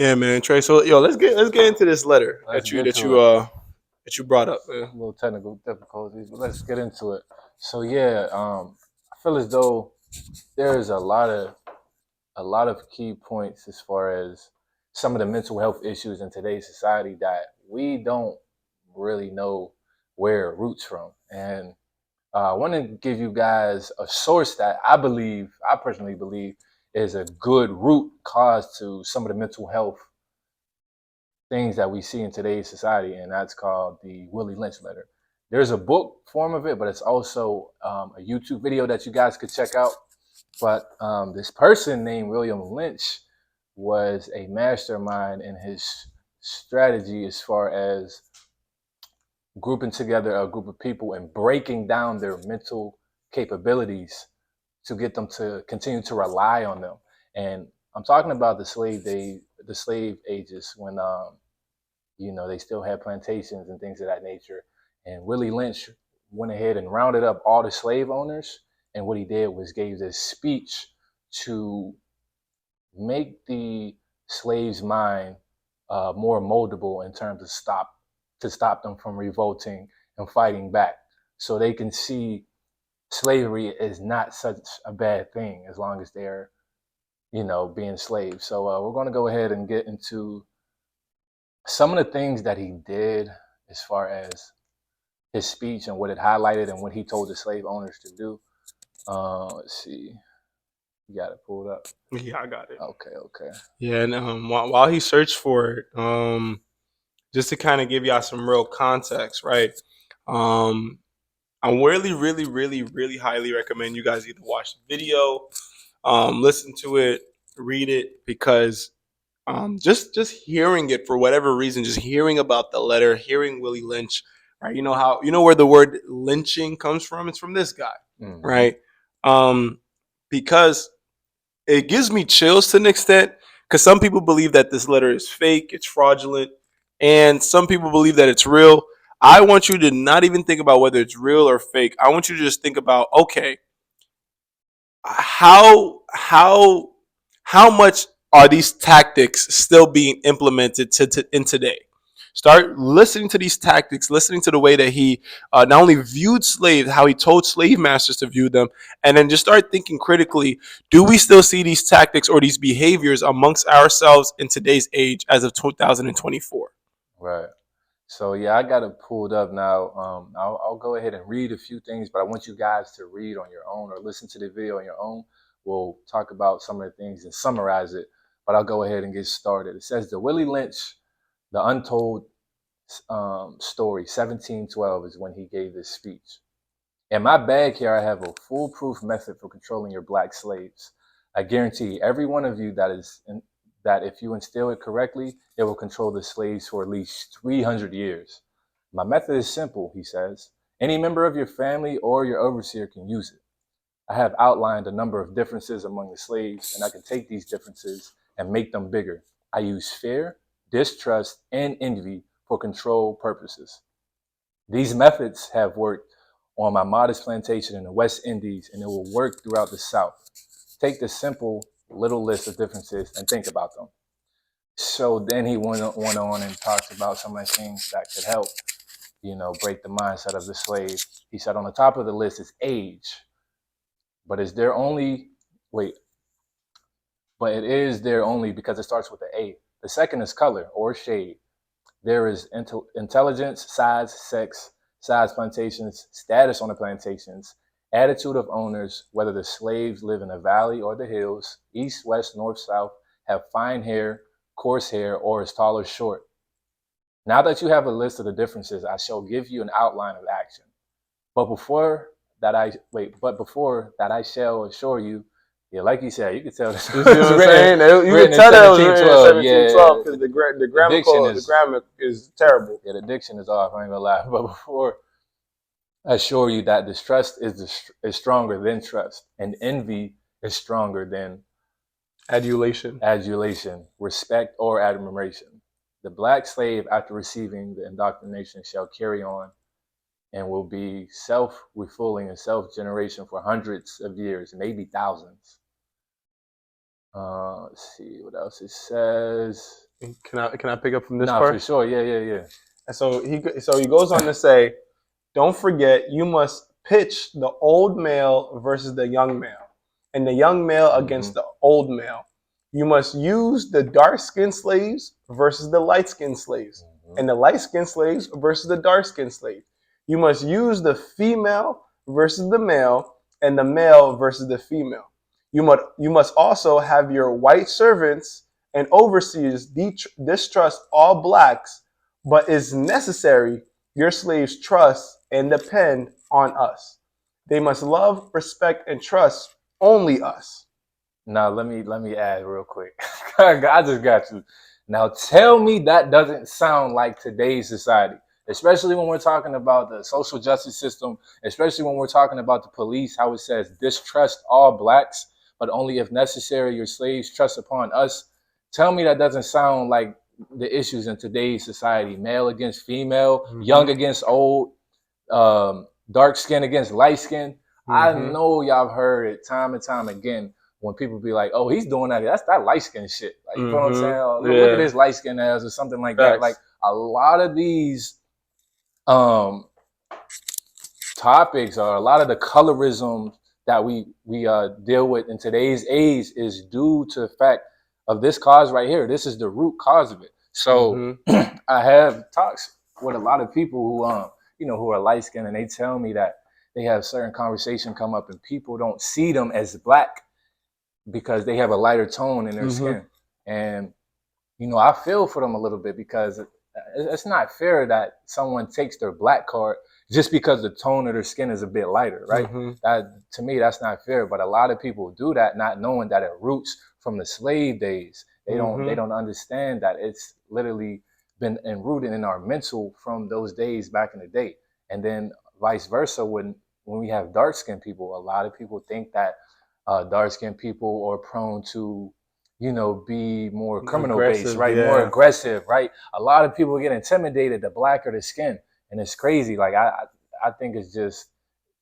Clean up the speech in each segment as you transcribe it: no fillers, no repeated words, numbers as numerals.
Yeah, man, Trey. So, yo, let's get into this letter Let's that you get that to you it. uh that you brought up, A man. little technical difficulties, but let's get into it. So yeah, I feel as though there's a lot of key points as far as some of the mental health issues in today's society that we don't really know where it roots from. And I want to give you guys a source that I personally believe, is a good root cause to some of the mental health things that we see in today's society, and that's called the Willie Lynch letter. There's a book form of it, but it's also a YouTube video that you guys could check out. But this person named William Lynch was a mastermind in his strategy as far as grouping together a group of people and breaking down their mental capabilities to get them to continue to rely on them. And I'm talking about the slave ages when they still had plantations and things of that nature. And Willie Lynch went ahead and rounded up all the slave owners. And what he did was gave this speech to make the slave's mind more moldable in terms of stop them from revolting and fighting back, so they can see slavery is not such a bad thing as long as they're being slaves. So we're going to go ahead and get into some of the things that he did as far as his speech and what it highlighted and what he told the slave owners to do. Let's see. You got it pulled up. Yeah, I got it. Okay, okay. Yeah, and while he searched for it, just to kind of give y'all some real context, right? Um, I really, really, really, really highly recommend you guys either watch the video, listen to it, read it, because just hearing it for whatever reason, just hearing about the letter, hearing Willie Lynch, right? You know where the word lynching comes from? It's from this guy, Mm-hmm. right? Um, because it gives me chills to an extent, because some people believe that this letter is fake, it's fraudulent, and some people believe that it's real. I want you to not even think about whether it's real or fake. I want you to just think about, okay, how how much are these tactics still being implemented in today? Start listening to these tactics, listening to the way that he not only viewed slaves, how he told slave masters to view them, and then just start thinking critically: do we still see these tactics or these behaviors amongst ourselves in today's age as of 2024? Right. So yeah, I got it pulled up now. I'll go ahead and read a few things, but I want you guys to read on your own or listen to the video on your own. We'll talk about some of the things and summarize it, but I'll go ahead and get started. It says the Willie Lynch, the untold story, 1712 is when he gave this speech. In my bag here, I have a foolproof method for controlling your black slaves. I guarantee every one of you that if you instill it correctly, it will control the slaves for at least 300 years. My method is simple, he says. Any member of your family or your overseer can use it. I have outlined a number of differences among the slaves, and I can take these differences and make them bigger. I use fear, distrust, and envy for control purposes. These methods have worked on my modest plantation in the West Indies, and it will work throughout the South. Take the simple little list of differences and think about them. So then he went on and talked about some of the things that could help, break the mindset of the slave. He said on the top of the list is age, but is there only, wait, but it is there only because it starts with an A. The second is color or shade. There is intelligence, size plantations, status on the plantations, attitude of owners, whether the slaves live in the valley or the hills, east, west, north, south, have fine hair, coarse hair, or is tall or short. Now that you have a list of the differences, I shall give you an outline of action. But before that I shall assure you, yeah, like you said, you could tell this You see what was I'm saying? You can written in tell that it was written in 1712. 1712 because Yeah, the diction the is grammar is terrible. yeah, the diction is off. I ain't gonna lie. But before I assure you that distrust is stronger than trust, and envy is stronger than Adulation. adulation, respect, or admiration. The black slave, after receiving the indoctrination, shall carry on and will be self-refueling and self-generation for hundreds of years, maybe thousands. Let's see what else it says. Can I pick up from this Nah, for part? sure. Yeah. And so he goes on to say, don't forget, you must pitch the old male versus the young male, and the young male Mm-hmm. against the old male. You must use the dark skinned slaves versus the light skinned slaves, Mm-hmm. and the light skinned slaves versus the dark skinned slaves. You must use the female versus the male, and the male versus the female. You must also have your white servants and overseers distrust all blacks, but is necessary your slaves trust and depend on us. They must love, respect, and trust only us. Now let me add real quick. I just got you. Now tell me that doesn't sound like today's society, especially when we're talking about the social justice system, especially when we're talking about the police, how it says distrust all blacks, but only if necessary your slaves trust upon us. Tell me that doesn't sound like the issues in today's society: male against female, Mm-hmm. young against old, dark skin against light skin. I Mm-hmm. know y'all have heard it time and time again when people be like, "Oh, he's doing that. That's that light skin shit." Like, you feel what I'm saying? Oh, Mm-hmm. look at Yeah. his light skin ass or something like that. Like Facts. a lot of these um, topics or a lot of the colorism that we deal with in today's age is due to the fact of this cause right here. This is the root cause of it. So Mm-hmm. I have talks with a lot of people who who are light skinned, and they tell me that they have certain conversation come up and people don't see them as black because they have a lighter tone in their Mm-hmm. skin. And I feel for them a little bit because it's not fair that someone takes their black card just because the tone of their skin is a bit lighter, right? Mm-hmm. That to me, that's not fair. But a lot of people do that, not knowing that it roots from the slave days. They don't they Mm-hmm. don't understand that it's literally been enrooted in our mental from those days back in the day. And then vice versa, when we have dark skinned people, a lot of people think that dark skinned people are prone to be more criminal based, Aggressive. right? More Yeah. aggressive, right? A lot of people get intimidated the blacker the skin, and it's crazy. Like I think it's just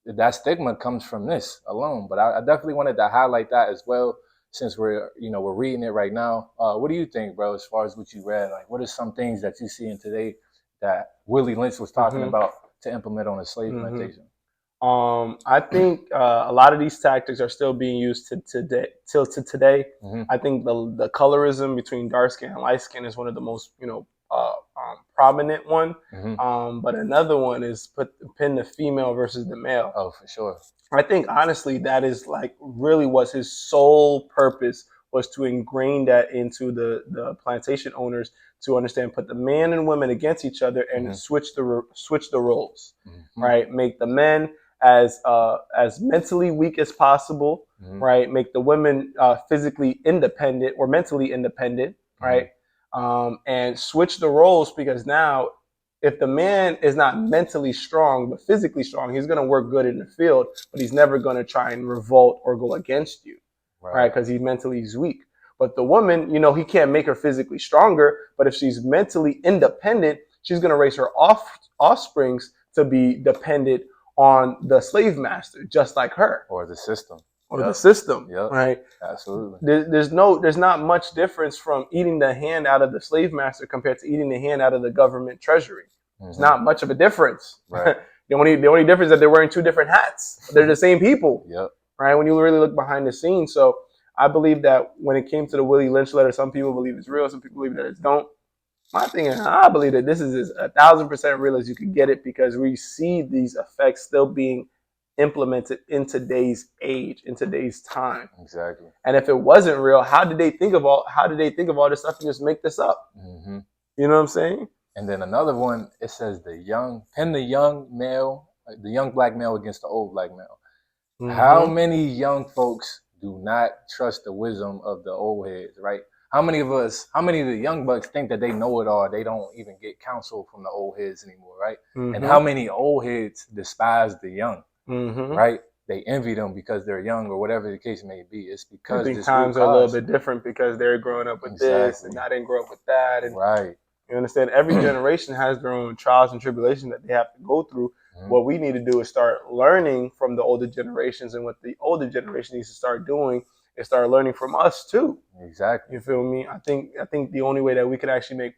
that stigma comes from this alone. But I definitely wanted to highlight that as well, since we're reading it right now. What do you think, bro? As far as what you read, like what are some things that you see in today that Willie Lynch was talking Mm-hmm. about to implement on a slave Mm-hmm. plantation? I think a lot of these tactics are still being used to today, till to today. Mm-hmm. I think the colorism between dark skin and light skin is one of the most prominent one. Mm-hmm. But another one is pin the female versus the male. Oh, for sure. I think honestly that is like really was his sole purpose, was to ingrain that into the plantation owners to understand, put the man and women against each other and Mm-hmm. switch the roles, Mm-hmm. right? Make the men as mentally weak as possible, Mm-hmm. right? Make the women physically independent or mentally independent, Mm-hmm. right? And switch the roles, because now if the man is not mentally strong but physically strong, he's going to work good in the field, but he's never going to try and revolt or go against you, right? Right. Because he mentally is weak. But the woman, he can't make her physically stronger, but if she's mentally independent, she's going to raise her offsprings to be dependent on the slave master, just like her, Or the system. or the Yep. system, Yep. right? Absolutely. There's not much difference from eating the hand out of the slave master compared to eating the hand out of the government treasury. It's Mm-hmm. not much of a difference. Right. The only difference is that they're wearing two different hats. They're the same people, Yep. right? When you really look behind the scenes. So I believe that when it came to the Willie Lynch letter, some people believe it's real, some people believe that it's don't. My thing is, I believe that this is as 1,000% real as you could get it, because we see these effects still being implemented in today's age, in today's time. Exactly. And if it wasn't real, how did they think of all this stuff and just make this up? Mm-hmm. You know what I'm saying? And then another one, it says the young male, the young black male against the old black male. How Mm-hmm. many young folks do not trust the wisdom of the old heads, right? How many of the young bucks think that they know it all? They don't even get counsel from the old heads anymore, right? And how Mm-hmm. many old heads despise the young, Mm-hmm. right? They envy them because they're young or whatever the case may be. It's I because think this root times are a little cause. bit different because they're growing up with this Exactly. and I didn't grow up with that. And Right. you understand, every generation has their own trials and tribulations that they have to go through. Mm-hmm. What we need to do is start learning from the older generations, and what the older generation needs to start doing they started learning from us too. Exactly. You feel me? I think the only way that we could actually make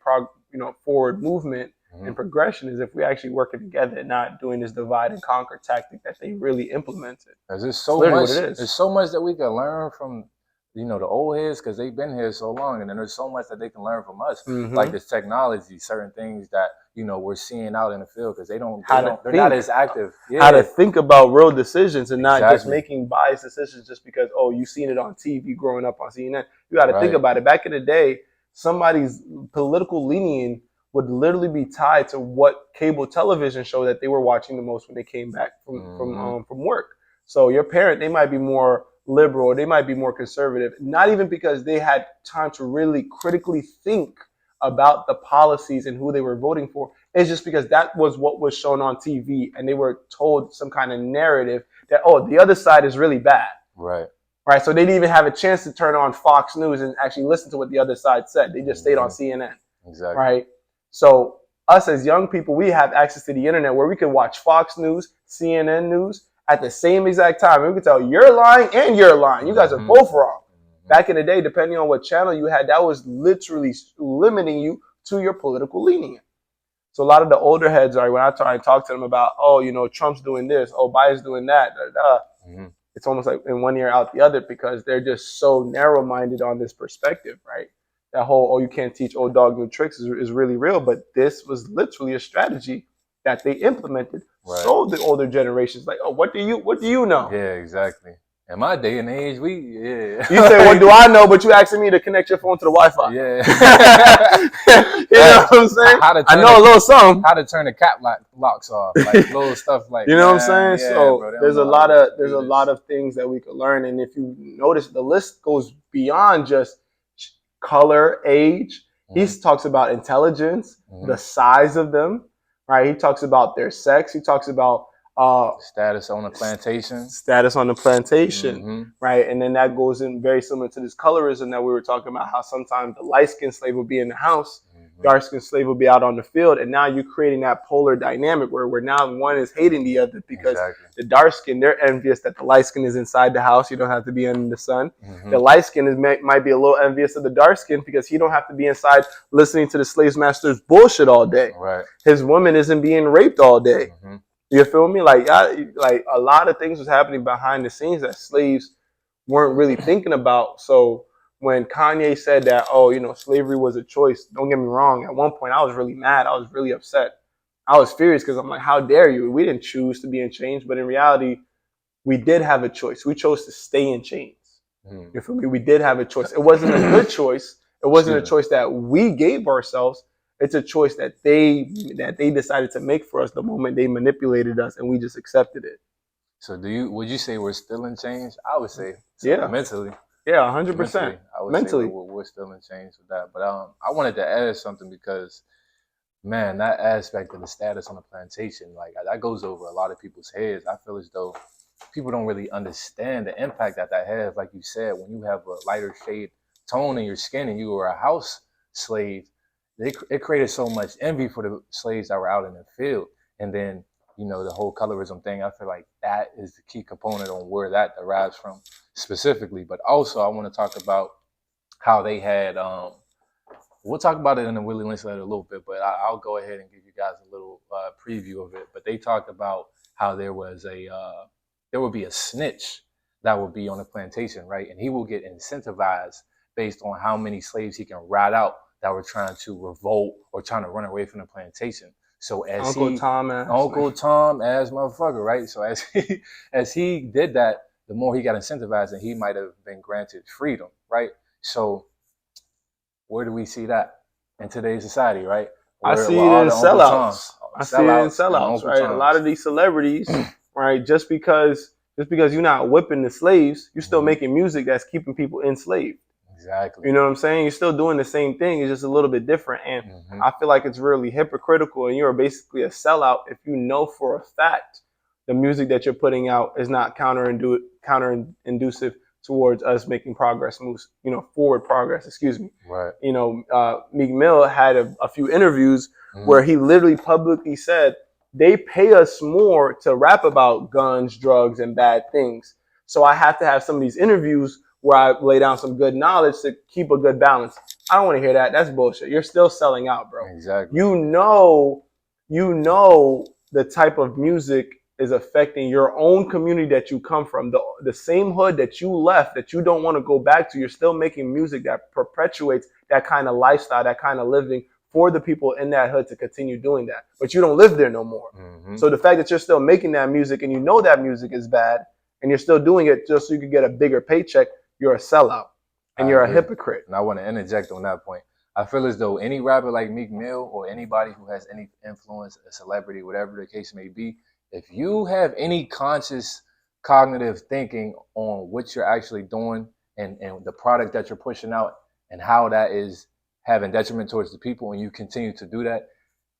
forward movement and progression is if we actually working together and not doing this divide and conquer tactic that they really implemented. Because there's so much. There's so much that we can learn from, the old heads, because they've been here so long, and then there's so much that they can learn from us, like this technology, certain things that we're seeing out in the field, because they're not as active. Yeah. How to think about real decisions and not just making biased decisions just because you seen it on TV growing up on CNN. You got to think about it. Back in the day, somebody's political leaning would literally be tied to what cable television show that they were watching the most when they came back from work. So your parent, they might be more liberal, or they might be more conservative, not even because they had time to really critically think about the policies and who they were voting for. It's just because that was what was shown on TV, and they were told some kind of narrative that, the other side is really bad. Right. So they didn't even have a chance to turn on Fox News and actually listen to what the other side said. They just stayed on CNN. Exactly. Right. So us as young people, we have access to the internet where we can watch Fox News, CNN News at the same exact time. We can tell you're lying and you're lying. You guys are both wrong. Back in the day, depending on what channel you had, that was literally limiting you to your political leaning. So a lot of the older heads are, when I try and talk to them about, Trump's doing this, Biden's doing that, it's almost like in one ear out the other, because they're just so narrow-minded on this perspective, right? That whole, you can't teach old dog new tricks is really real, but this was literally a strategy that they implemented. So the older generations, like, what do you know? Yeah, exactly. In my day and age, You say, what do I know? But you asking me to connect your phone to the Wi-Fi. Yeah. You know what I'm saying? I know a little something. How to turn the cap locks off, like little stuff like that. You know what I'm saying? So bro, there's a lot of things that we could learn, and if you notice, the list goes beyond just color, age. He talks about intelligence, the size of them, right? He talks about their sex. He talks about status on the plantation. Right? And then that goes in very similar to this colorism that we were talking about, how sometimes the light-skinned slave will be in the house, dark-skinned slave will be out on the field, and now you're creating that polar dynamic where now one is hating the other because the dark-skinned, they're envious that the light-skinned is inside the house. You don't have to be in the sun. The light-skinned might be a little envious of the dark-skinned because he don't have to be inside listening to the slave master's bullshit all day. Right. His woman isn't being raped all day. You feel me? Like a lot of things was happening behind the scenes that slaves weren't really thinking about. So when Kanye said that, slavery was a choice, don't get me wrong. At one point, I was really mad. I was really upset. I was furious because I'm like, how dare you? We didn't choose to be in chains. But in reality, we did have a choice. We chose to stay in chains. You feel me? We did have a choice. It wasn't a good choice. It wasn't a choice that we gave ourselves. It's a choice that they decided to make for us the moment they manipulated us, and we just accepted it. So would you say we're still in chains? I would say mentally. Yeah, 100%. I would say we're still in chains with that. But I wanted to add something because, man, that aspect of the status on the plantation, like that goes over a lot of people's heads. I feel as though people don't really understand the impact that has. Like you said, when you have a lighter shade tone in your skin and you were a house slave, it created so much envy for the slaves that were out in the field. And then, the whole colorism thing, I feel like that is the key component on where that derives from specifically. But also, I want to talk about how they had, we'll talk about it in the Willie Lynch letter a little bit, but I'll go ahead and give you guys a little preview of it. But they talked about how there would be a snitch that would be on the plantation, right? And he will get incentivized based on how many slaves he can rat out that were trying to revolt or trying to run away from the plantation. So as Uncle Tom ass motherfucker, right? So as he did that, the more he got incentivized, and he might have been granted freedom, right? So where do we see that in today's society, right? I see it in sellouts. Right? A lot of these celebrities, right? Just because you're not whipping the slaves, you're still making music that's keeping people enslaved. Exactly. You know what I'm saying? You're still doing the same thing. It's just a little bit different. And I feel like it's really hypocritical, and you're basically a sellout if you know for a fact the music that you're putting out is not counter-inducive towards us making progress moves, forward progress, excuse me. Right. Meek Mill had a few interviews where he literally publicly said, they pay us more to rap about guns, drugs, and bad things. So I have to have some of these interviews where I lay down some good knowledge to keep a good balance. I don't want to hear that. That's bullshit. You're still selling out, bro. Exactly. You know the type of music is affecting your own community that you come from, the same hood that you left, that you don't want to go back to. You're still making music that perpetuates that kind of lifestyle, that kind of living for the people in that hood to continue doing that. But you don't live there no more. So the fact that you're still making that music and you know that music is bad and you're still doing it just so you can get a bigger paycheck, you're a sellout and you're a hypocrite. And I want to interject on that point. I feel as though any rapper like Meek Mill or anybody who has any influence, a celebrity, whatever the case may be, if you have any conscious cognitive thinking on what you're actually doing and the product that you're pushing out and how that is having detriment towards the people, and you continue to do that,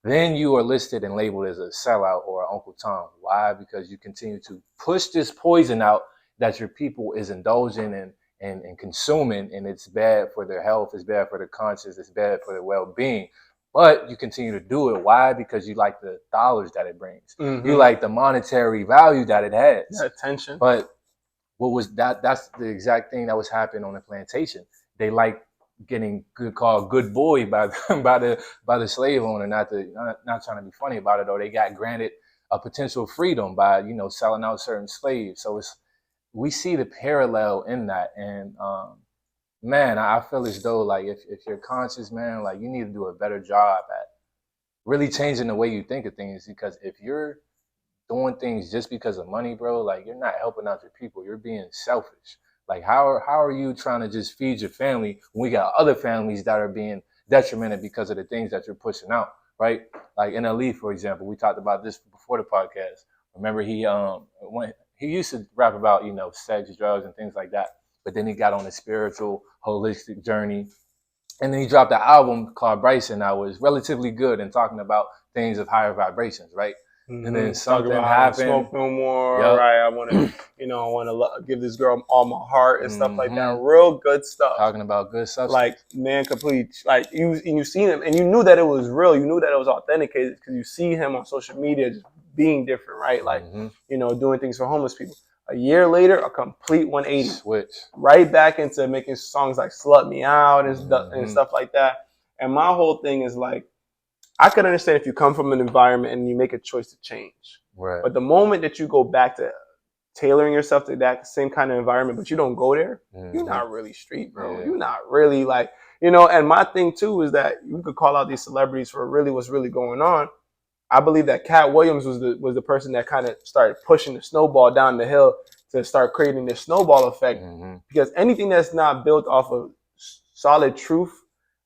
then you are listed and labeled as a sellout or Uncle Tom. Why? Because you continue to push this poison out that your people is indulging in and consuming, and it's bad for their health, it's bad for their conscience, it's bad for their well-being. But you continue to do it. Why? Because you like the dollars that it brings. You like the monetary value that it has. The attention. But what was that? That's the exact thing that was happening on the plantation. They like getting called good boy by the slave owner. Not trying to be funny about it, or they got granted a potential freedom by selling out certain slaves. So we see the parallel in that, and man, I feel as though like if you're conscious, man, like you need to do a better job at really changing the way you think of things. Because if you're doing things just because of money, bro, like you're not helping out your people. You're being selfish. Like how are you trying to just feed your family when we got other families that are being detrimented because of the things that you're pushing out, right? Like NLE, for example, we talked about this before the podcast. Remember he used to rap about sex, drugs, and things like that, but then he got on a spiritual, holistic journey, and then he dropped an album called Bryson that was relatively good and talking about things of higher vibrations, right? And then something happened. Smoke no more. Right. I want to, I want to give this girl all my heart and stuff like that. Real good stuff. Talking about good stuff. Like man, complete. Like you seen him and you knew that it was real. You knew that it was authenticated because you see him on social media just being different, right? Like doing things for homeless people. A year later, a complete 180. Switch. Right back into making songs like "Slut Me Out" and stuff like that. And my whole thing is like, I could understand if you come from an environment and you make a choice to change. Right. But the moment that you go back to tailoring yourself to that same kind of environment, but you don't go there, you're not really street, bro. Yeah. You're not really like, and my thing too is that you could call out these celebrities for really what's really going on. I believe that Cat Williams was the person that kind of started pushing the snowball down the hill to start creating this snowball effect. Because anything that's not built off of solid truth,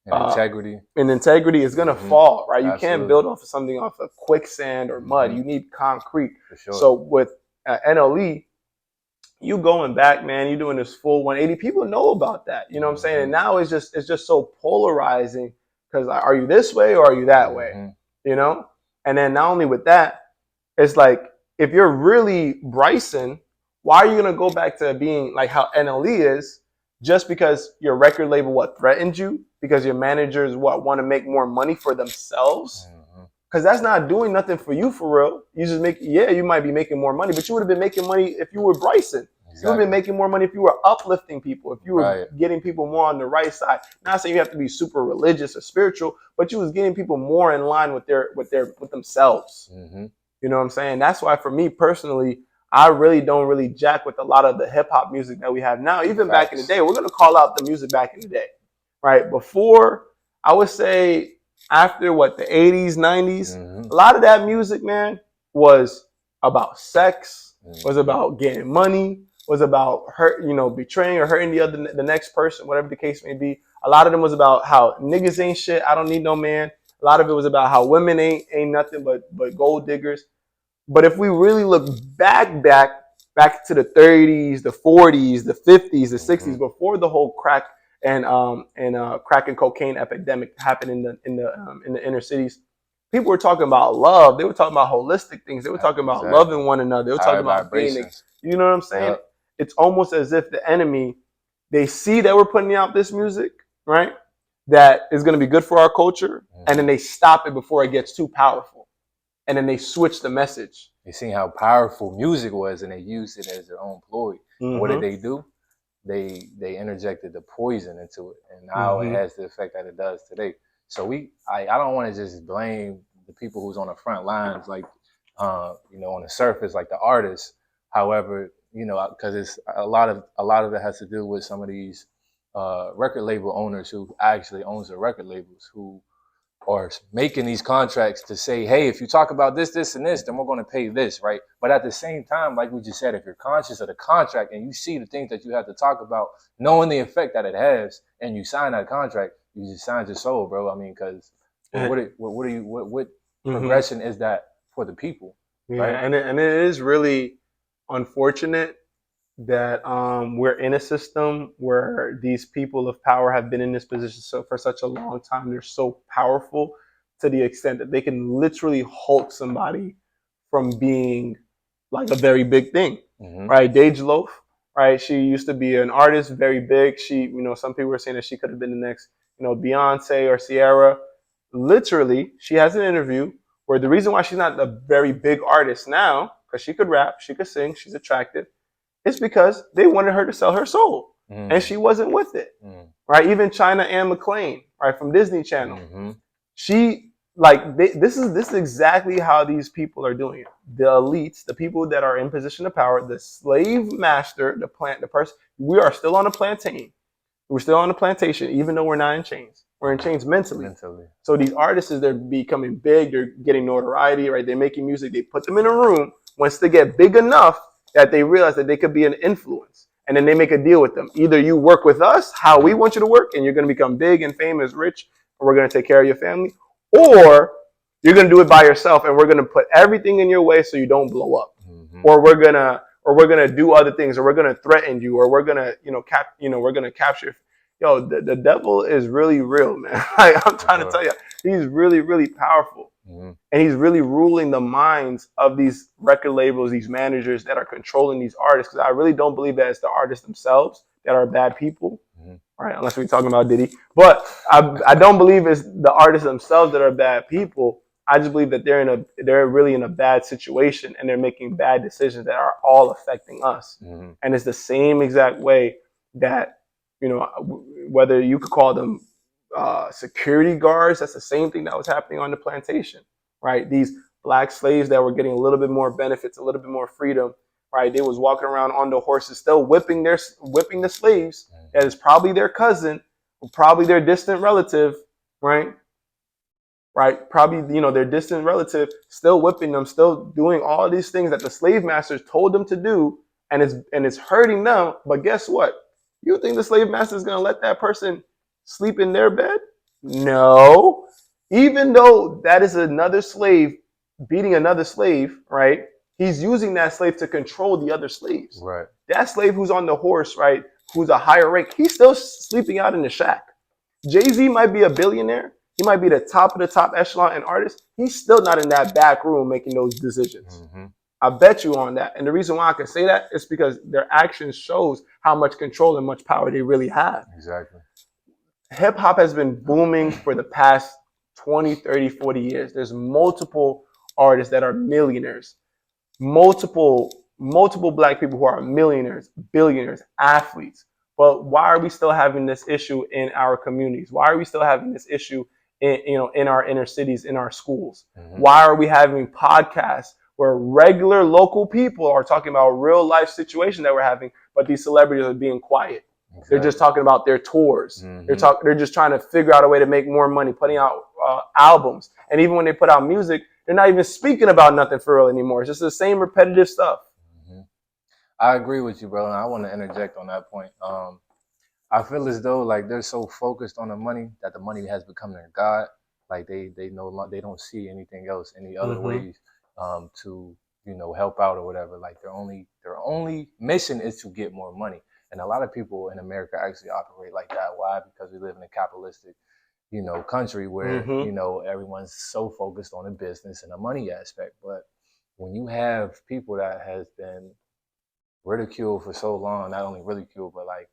and integrity is gonna fall, right? You Absolutely. Can't build off of something off of quicksand or mud. You need concrete. For sure. So with NLE, you going back, man. You doing this full 180. People know about that. You know what I'm saying? And now it's just so polarizing because are you this way or are you that way? And then not only with that, it's like if you're really Bryson, why are you gonna go back to being like how NLE is? Just because your record label threatened you? Because your managers want to make more money for themselves? Because that's not doing nothing for you for real. You just you might be making more money, but you would have been making money if you were Bryson. Exactly. You would have been making more money if you were uplifting people, if you were getting people more on the right side. Not saying you have to be super religious or spiritual, but you was getting people more in line with themselves. You know what I'm saying? That's why for me personally, I really don't jack with a lot of the hip hop music that we have now. Even back in the day, we're gonna call out the music back in the day, right? Before, I would say after the 80s, 90s, a lot of that music, man, was about sex, was about getting money, was about betraying or hurting the next person, whatever the case may be. A lot of them was about how niggas ain't shit. I don't need no man. A lot of it was about how women ain't nothing but gold diggers. But if we really look back to the 30s, the 40s, the 50s, the 60s, before the whole crack and crack and cocaine epidemic happened in the inner cities, people were talking about love. They were talking about holistic things. They were talking about loving one another. They were talking about being, you know what I'm saying? Yep. It's almost as if the enemy, they see that we're putting out this music, right? That is going to be good for our culture, and then they stop it before it gets too powerful. And then they switch the message. They seen how powerful music was, and they used it as their own ploy. What did they do? they interjected the poison into it, and now it Mm-hmm. has the effect that it does today. So I don't want to just blame the people who's on the front lines, like on the surface, like the artists. However, because it's a lot of it has to do with some of these record label owners who actually owns the record labels who are making these contracts to say, hey, if you talk about this, this, and this, then we're going to pay this, right? But at the same time, like we just said, if you're conscious of the contract and you see the things that you have to talk about, knowing the effect that it has, and you sign that contract, you just signed your soul, bro. I mean, because what Mm-hmm. progression is that for the people, Yeah, right? and it is really unfortunate that we're in a system where these people of power have been in this position for such a long time. They're so powerful to the extent that they can literally halt somebody from being like a very big thing, Mm-hmm. right? Dej Loaf, right? She used to be an artist, very big. She, some people were saying that she could have been the next, Beyonce or Sierra. Literally, she has an interview where the reason why she's not a very big artist now, because she could rap, she could sing, she's attractive, it's because they wanted her to sell her soul, and she wasn't with it, right? Even China Anne McClain, right, from Disney Channel, Mm-hmm. she this is exactly how these people are doing it. The elites, the people that are in position of power, the slave master, the person. We are still on a plantain. We're still on a plantation, even though we're not in chains. We're in chains mentally. Mentally. So these artists, they're becoming big. They're getting notoriety, right? They're making music. They put them in a room. Once they get big enough that they realize that they could be an influence, and then they make a deal with them. Either you work with us, how we want you to work, and you're going to become big and famous, rich, and we're going to take care of your family, or you're going to do it by yourself, and we're going to put everything in your way so you don't blow up, or we're gonna do other things, or we're gonna threaten you, or we're gonna we're gonna capture. Yo, the devil is really real, man. Like, I'm trying to tell you, he's really really powerful, and he's really ruling the minds of these record labels, these managers that are controlling these artists. Because I really don't believe that it's the artists themselves that are bad people, right? Unless we're talking about Diddy, but I don't believe it's the artists themselves that are bad people. I just believe that they're really in a bad situation, and they're making bad decisions that are all affecting us. And it's the same exact way that, whether you could call them security guards, that's the same thing that was happening on the plantation, right? These black slaves that were getting a little bit more benefits, a little bit more freedom, right? They was walking around on the horses, still whipping the slaves. That is probably their cousin, probably their distant relative, right? Right? Probably, their distant relative, still whipping them, still doing all these things that the slave masters told them to do, and it's hurting them. But guess what? You think the slave master is going to let that person sleep in their bed? No. Even though that is another slave beating another slave, right? He's using that slave to control the other slaves. Right. That slave who's on the horse, right? Who's a higher rank, he's still sleeping out in the shack. Jay-Z might be a billionaire. He might be the top of the top echelon and artist. He's still not in that back room making those decisions. I bet you on that. And the reason why I can say that is because their actions shows how much control and much power they really have. Exactly. Hip hop has been booming for the past 20, 30, 40 years. There's multiple artists that are millionaires. Multiple black people who are millionaires, billionaires, athletes. But why are we still having this issue in our communities? Why are we still having this issue in our inner cities, in our schools? Why are we having podcasts where regular local people are talking about real life situations that we're having, but these celebrities are being quiet? Exactly. They're just talking about their tours. They're just trying to figure out a way to make more money, putting out albums. And even when they put out music, they're not even speaking about nothing for real anymore. It's just the same repetitive stuff. I agree with you, bro, and I want to interject on that point. I feel as though like they're so focused on the money that the money has become their god. Like they don't see anything else, any other ways to help out or whatever. Like their only mission is to get more money. And a lot of people in America actually operate like that. Why? Because we live in a capitalistic, country where everyone's so focused on the business and the money aspect. But when you have people that has been ridiculed for so long, not only ridiculed, but like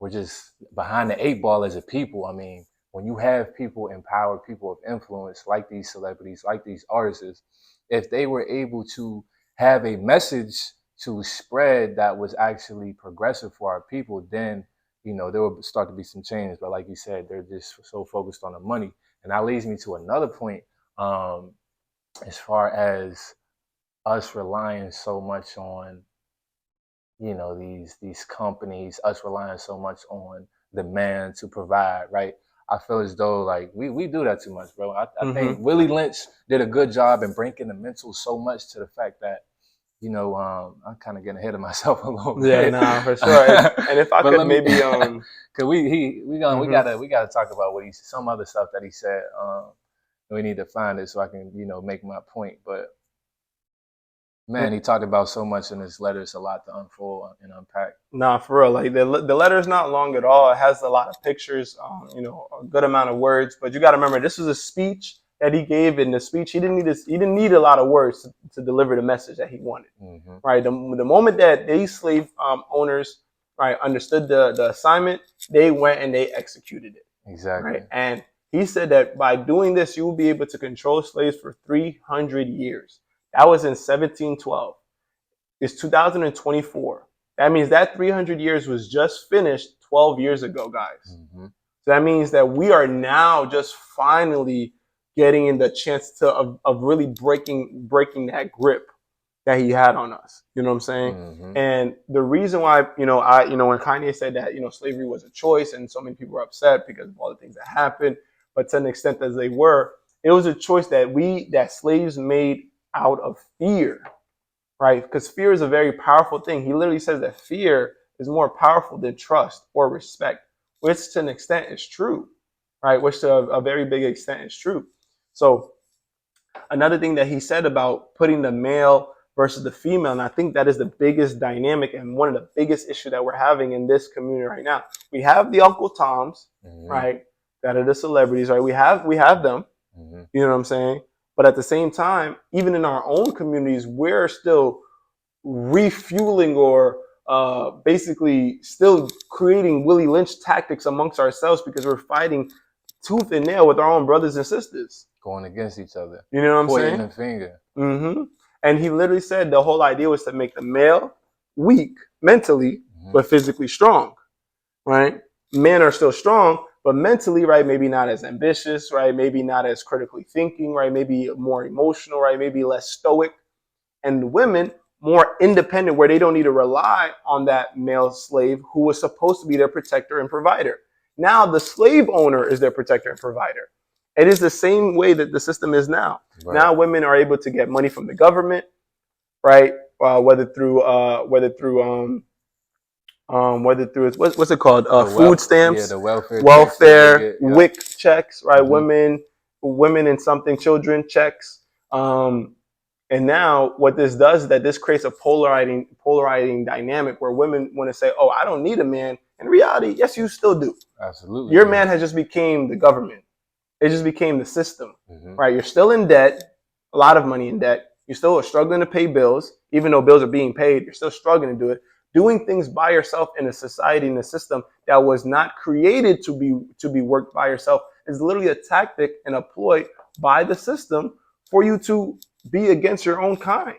we're just behind the eight ball as a people. I mean, when you have people in power, people of influence, like these celebrities, like these artists, if they were able to have a message to spread that was actually progressive for our people, then there will start to be some change. But like you said, they're just so focused on the money, and that leads me to another point. As far as us relying so much on these companies, us relying so much on the man to provide, right? I feel as though like we do that too much, bro. I think Willie Lynch did a good job in breaking the mental so much to the fact that I'm kind of getting ahead of myself a little bit. Yeah, nah, for sure. And if I But could let me, maybe cause we gotta talk about what some other stuff that he said. We need to find it so I can make my point. But man, he talked about so much in his letter. It's a lot to unfold and unpack. Nah, for real. Like the letter's not long at all. It has a lot of pictures, a good amount of words. But you got to remember, this was a speech that he gave. In the speech, he didn't need this. He didn't need a lot of words to deliver the message that he wanted. Right. The moment that these slave owners understood the assignment, they went and they executed it. Exactly. Right. And he said that by doing this, you will be able to control slaves for 300 years. That was in 1712. It's 2024. That means that 300 years was just finished 12 years ago, guys. So that means that we are now just finally getting in the chance of really breaking that grip that he had on us. You know what I'm saying? And the reason why, when Kanye said that, slavery was a choice and so many people were upset because of all the things that happened, but to an extent as they were, it was a choice that slaves made out of fear. Right? Because fear is a very powerful thing. He literally says that fear is more powerful than trust or respect, which to an extent is true, right? Which to a very big extent is true. So another thing that he said about putting the male versus the female, and I think that is the biggest dynamic and one of the biggest issues that we're having in this community right now. We have the Uncle Toms, right? That are the celebrities, right? We have them. You know what I'm saying? But at the same time, even in our own communities, we're still refueling or basically still creating Willie Lynch tactics amongst ourselves because we're fighting tooth and nail with our own brothers and sisters. Going against each other. You know what I'm saying? Pointing the finger. And he literally said the whole idea was to make the male weak mentally, but physically strong, right? Men are still strong, but mentally, right, maybe not as ambitious, right? Maybe not as critically thinking, right? Maybe more emotional, right? Maybe less stoic. And women, more independent, where they don't need to rely on that male slave who was supposed to be their protector and provider. Now the slave owner is their protector and provider. It is the same way that the system is now. Right. Now women are able to get money from the government, right? Whether through what's it called? Food stamps, yeah, the welfare checks, WIC checks, right? Women and something, children checks. And now what this does is that this creates a polarizing dynamic where women want to say, oh, I don't need a man. In reality, yes, you still do. Absolutely. Your man has just became the government. It just became the system, right? You're still in debt, a lot of money in debt. You still are struggling to pay bills, even though bills are being paid. You're still struggling to do it. Doing things by yourself in a society, in a system that was not created to be worked by yourself is literally a tactic and a ploy by the system for you to be against your own kind.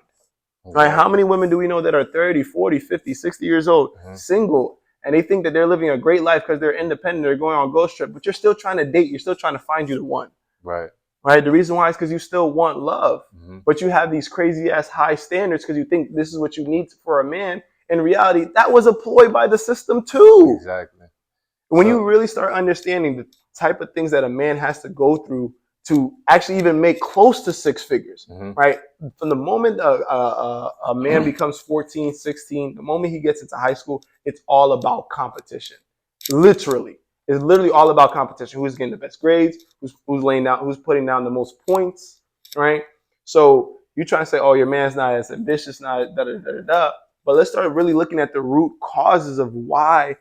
Right? How many women do we know that are 30, 40, 50, 60 years old, single, and they think that they're living a great life because they're independent, they're going on a ghost trip, but you're still trying to date, you're still trying to find you the one. Right. The reason why is because you still want love, but you have these crazy ass high standards because you think this is what you need for a man. In reality, that was a ploy by the system too. Exactly. When you really start understanding the type of things that a man has to go through to actually even make close to six figures, right? From the moment a man becomes 14, 16, the moment he gets into high school, it's all about competition. Literally. It's literally all about competition. Who's getting the best grades, who's putting down the most points, right? So you try to say, oh, your man's not as ambitious, not da-da-da-da-da. But let's start really looking at the root causes of why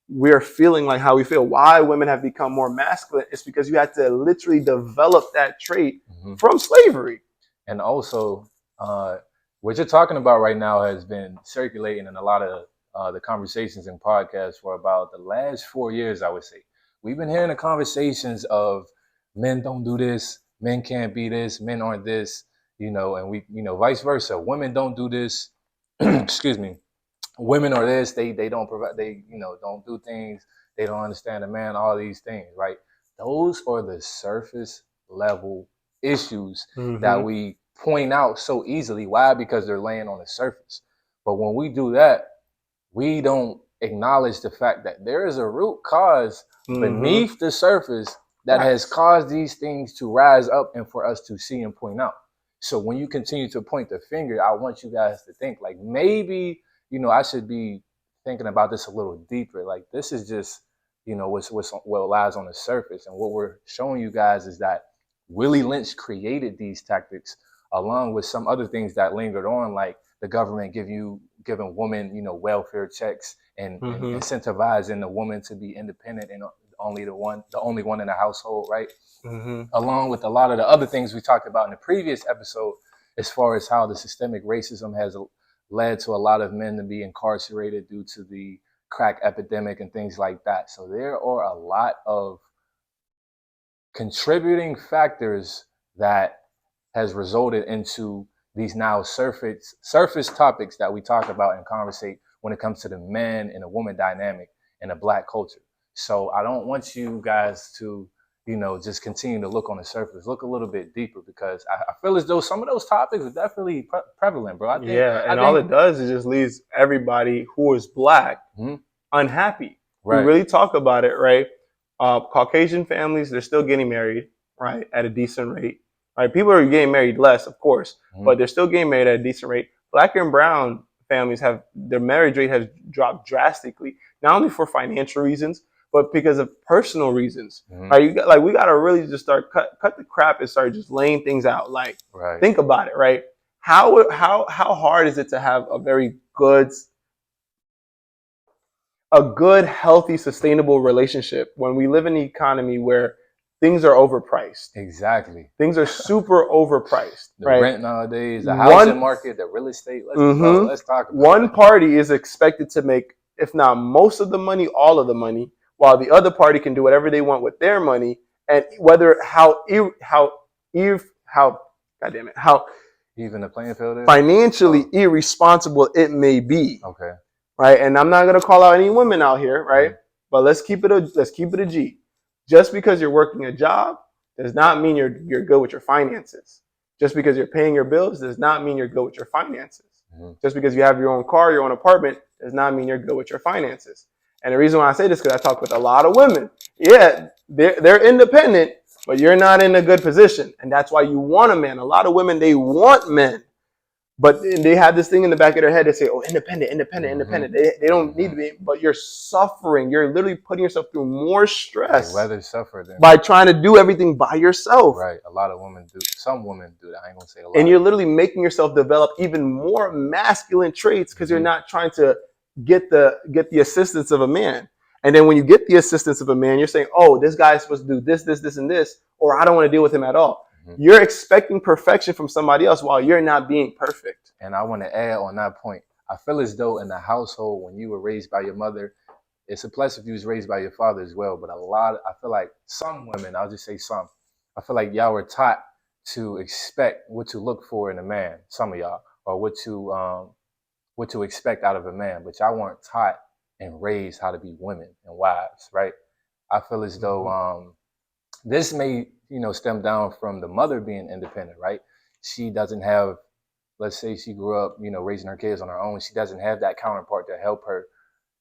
we're feeling like how we feel, why women have become more masculine. It's because you had to literally develop that trait from slavery. And also, what you're talking about right now has been circulating in a lot of the conversations and podcasts for about the last 4 years, I would say. We've been hearing the conversations of men don't do this, men can't be this, men aren't this, and we, vice versa. Women don't do this, excuse me, women are this, they don't provide, they don't do things, they don't understand the man, all these things, right? Those are the surface level issues that Mm-hmm. we point out so easily. Why? Because they're laying on the surface. But when we do that, we don't acknowledge the fact that there is a root cause Mm-hmm. beneath the surface that has Facts. caused these things to rise up and for us to see and point out. So when you continue to point the finger, I want you guys to think like maybe, I should be thinking about this a little deeper. Like this is just, what lies on the surface. And what we're showing you guys is that Willie Lynch created these tactics along with some other things that lingered on, like the government giving women, welfare checks and Mm-hmm. incentivizing the woman to be independent and the only one in the household, right? Mm-hmm. Along with a lot of the other things we talked about in the previous episode, as far as how the systemic racism has led to a lot of men to be incarcerated due to the crack epidemic and things like that. So there are a lot of contributing factors that has resulted into these now surface topics that we talk about and conversate when it comes to the man and the woman dynamic in the Black culture. So I don't want you guys to, just continue to look on the surface. Look a little bit deeper, because I feel as though some of those topics are definitely prevalent, bro. I think Yeah, I and all think it does is just leaves everybody who is black mhm, unhappy. We right. really talk about it, right? Caucasian families, they're still getting married, right, at a decent rate. Right, people are getting married less, of course, Mhm, but they're still getting married at a decent rate. Black and brown families have their marriage rate has dropped drastically, not only for financial reasons, but because of personal reasons. mhm, Right, like we gotta really just start cut the crap and start just laying things out. Like right. think about it, right? How hard is it to have a good, healthy, sustainable relationship when we live in an economy where things are overpriced? Exactly. Things are super overpriced, The right? rent nowadays, the housing One, market, the real estate. mm-hmm, Let's talk about one party is expected to make, if not most of the money, all of the money, while the other party can do whatever they want with their money, and whether how God damn it, how it. Even the playing field is. financially Oh, irresponsible it may be, okay. right? And I'm not gonna call out any women out here, right? Mhm. But let's keep it a G. Just because you're working a job does not mean you're good with your finances. Just because you're paying your bills does not mean you're good with your finances. Mhm. Just because you have your own car, your own apartment, does not mean you're good with your finances. And the reason why I say this is because I talk with a lot of women. Yeah, they're independent, but you're not in a good position, and that's why you want a man. A lot of women, they want men, but they have this thing in the back of their head. They say, "Oh, independent, independent, Mhm. independent." They don't need to Mhm. be, but you're suffering. You're literally putting yourself through more They stress rather suffer than by trying to do everything by yourself, right. A lot of women do. Some women do that. I ain't gonna say a and lot. you're literally making yourself develop even more masculine traits because you're Mhm. not trying to get the assistance of a man. And then when you get the assistance of a man, you're saying, "Oh, this guy is supposed to do this, this, this, and this," or "I don't want to deal with him at all." Mhm. You're expecting perfection from somebody else while you're not being perfect. And I want to add on that point. I feel as though in the household when you were raised by your mother, it's a plus if you was raised by your father as well. But I feel like some women, I'll just say some, I feel like y'all were taught to expect what to look for in a man. Some of y'all, or what to expect out of a man, but y'all weren't taught and raised how to be women and wives, right? I feel as though Mm-hmm. this may, stem down from the mother being independent, right? She doesn't have, let's say she grew up, raising her kids on her own. She doesn't have that counterpart to help her,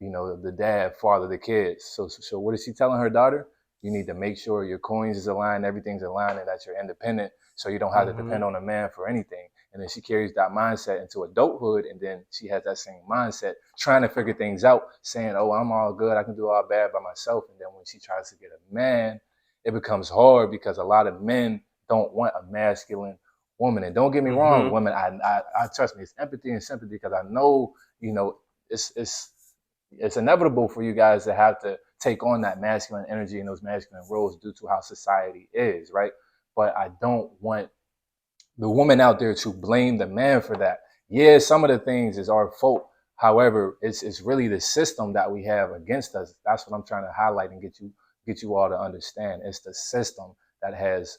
the dad father the kids. So what is she telling her daughter? You need to make sure your coins is aligned, everything's aligned, and that you're independent, so you don't have to Mm-hmm. depend on a man for anything. And then she carries that mindset into adulthood, and then she has that same mindset, trying to figure things out, saying, "Oh, I'm all good, I can do all bad by myself." And then when she tries to get a man, it becomes hard because a lot of men don't want a masculine woman. And don't get me wrong, Mm-hmm. women, I trust me, it's empathy and sympathy because I know, it's inevitable for you guys to have to take on that masculine energy and those masculine roles due to how society is, right? But I don't want the woman out there to blame the man for that. Yeah, some of the things is our fault. However, it's really the system that we have against us. That's what I'm trying to highlight and get you all to understand. It's the system that has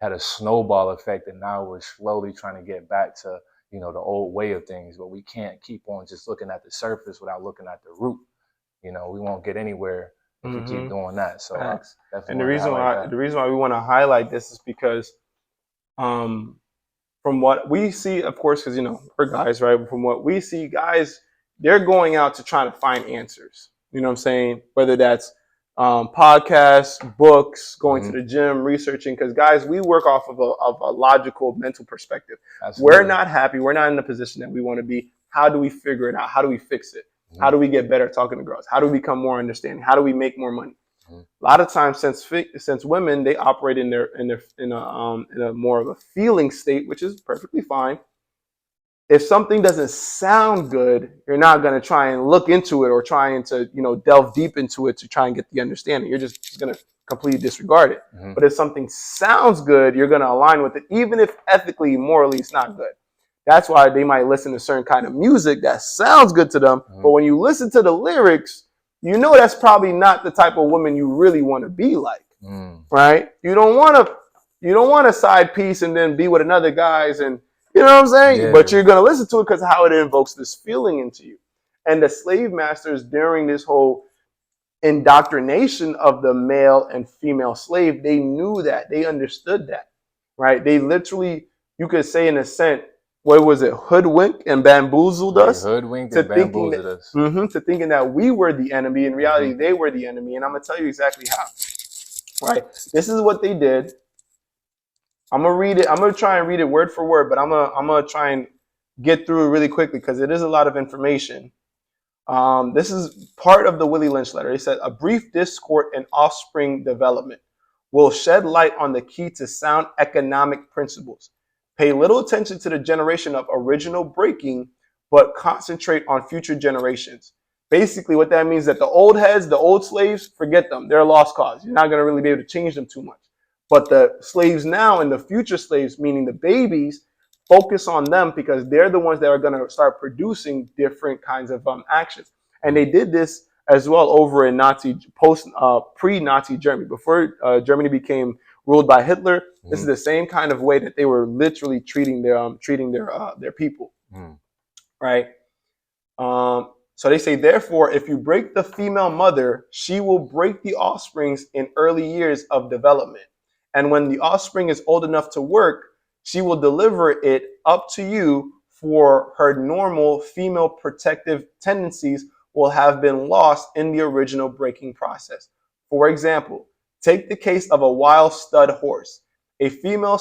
had a snowball effect, and now we're slowly trying to get back to the old way of things, but we can't keep on just looking at the surface without looking at the root. We won't get anywhere if we keep Mm-hmm. doing that. So I Facts. definitely And the wanted to reason highlight why that. we want to highlight this is because um, from what we see, of course, because we're guys, right? From what we see, guys, they're going out to try to find answers. You know what I'm saying? Whether that's podcasts, books, going to Mm-hmm. the gym, researching. Because guys, we work off of a logical, mental perspective. We're Absolutely. not happy. We're not in the position that we want to be. How do we figure it out? How do we fix it? Mm-hmm. How do we get better at talking to girls? How do we become more understanding? How do we make more money? Mm-hmm. A lot of times, since women, they operate in a more of a feeling state, which is perfectly fine. If something doesn't sound good, you're not going to try and look into it or trying to delve deep into it to try and get the understanding. You're just going to completely disregard it. Mm-hmm. But if something sounds good, you're going to align with it, even if ethically, morally, it's not good. That's why they might listen to certain kind of music that sounds good to them. Mm-hmm. But when you listen to the lyrics, that's probably not the type of woman you really want to be like, right? You don't want a side piece and then be with another guys and you know what I'm saying? Yeah. But you're gonna listen to it because how it invokes this feeling into you. And the slave masters during this whole indoctrination of the male and female slave, they knew that, they understood that, right? They literally, you could say in a sense, what was it, hoodwink and bamboozled us Hoodwinked to and thinking bamboozled us. to thinking that we were the enemy. In reality, they were the enemy, and I'm gonna tell you exactly how. Right? This is what they did. I'm gonna read it. I'm gonna try and read it word for word, but I'm gonna try and get through it really quickly because it is a lot of information. This is part of the Willie Lynch letter. He said, "A brief discourse in offspring development will shed light on the key to sound economic principles. Pay little attention to the generation of original breaking, but concentrate on future generations." Basically, what that means is that the old heads, the old slaves, forget them. They're a lost cause. You're not going to really be able to change them too much. But the slaves now and the future slaves, meaning the babies, focus on them because they're the ones that are going to start producing different kinds of actions. And they did this as well over in pre-Nazi Germany. Before Germany became ruled by Hitler, this is the same kind of way that they were literally treating their people, right? So they say, therefore, if you break the female mother, she will break the offsprings in early years of development. And when the offspring is old enough to work, she will deliver it up to you, for her normal female protective tendencies will have been lost in the original breaking process. For example, take the case of a wild stud horse, a female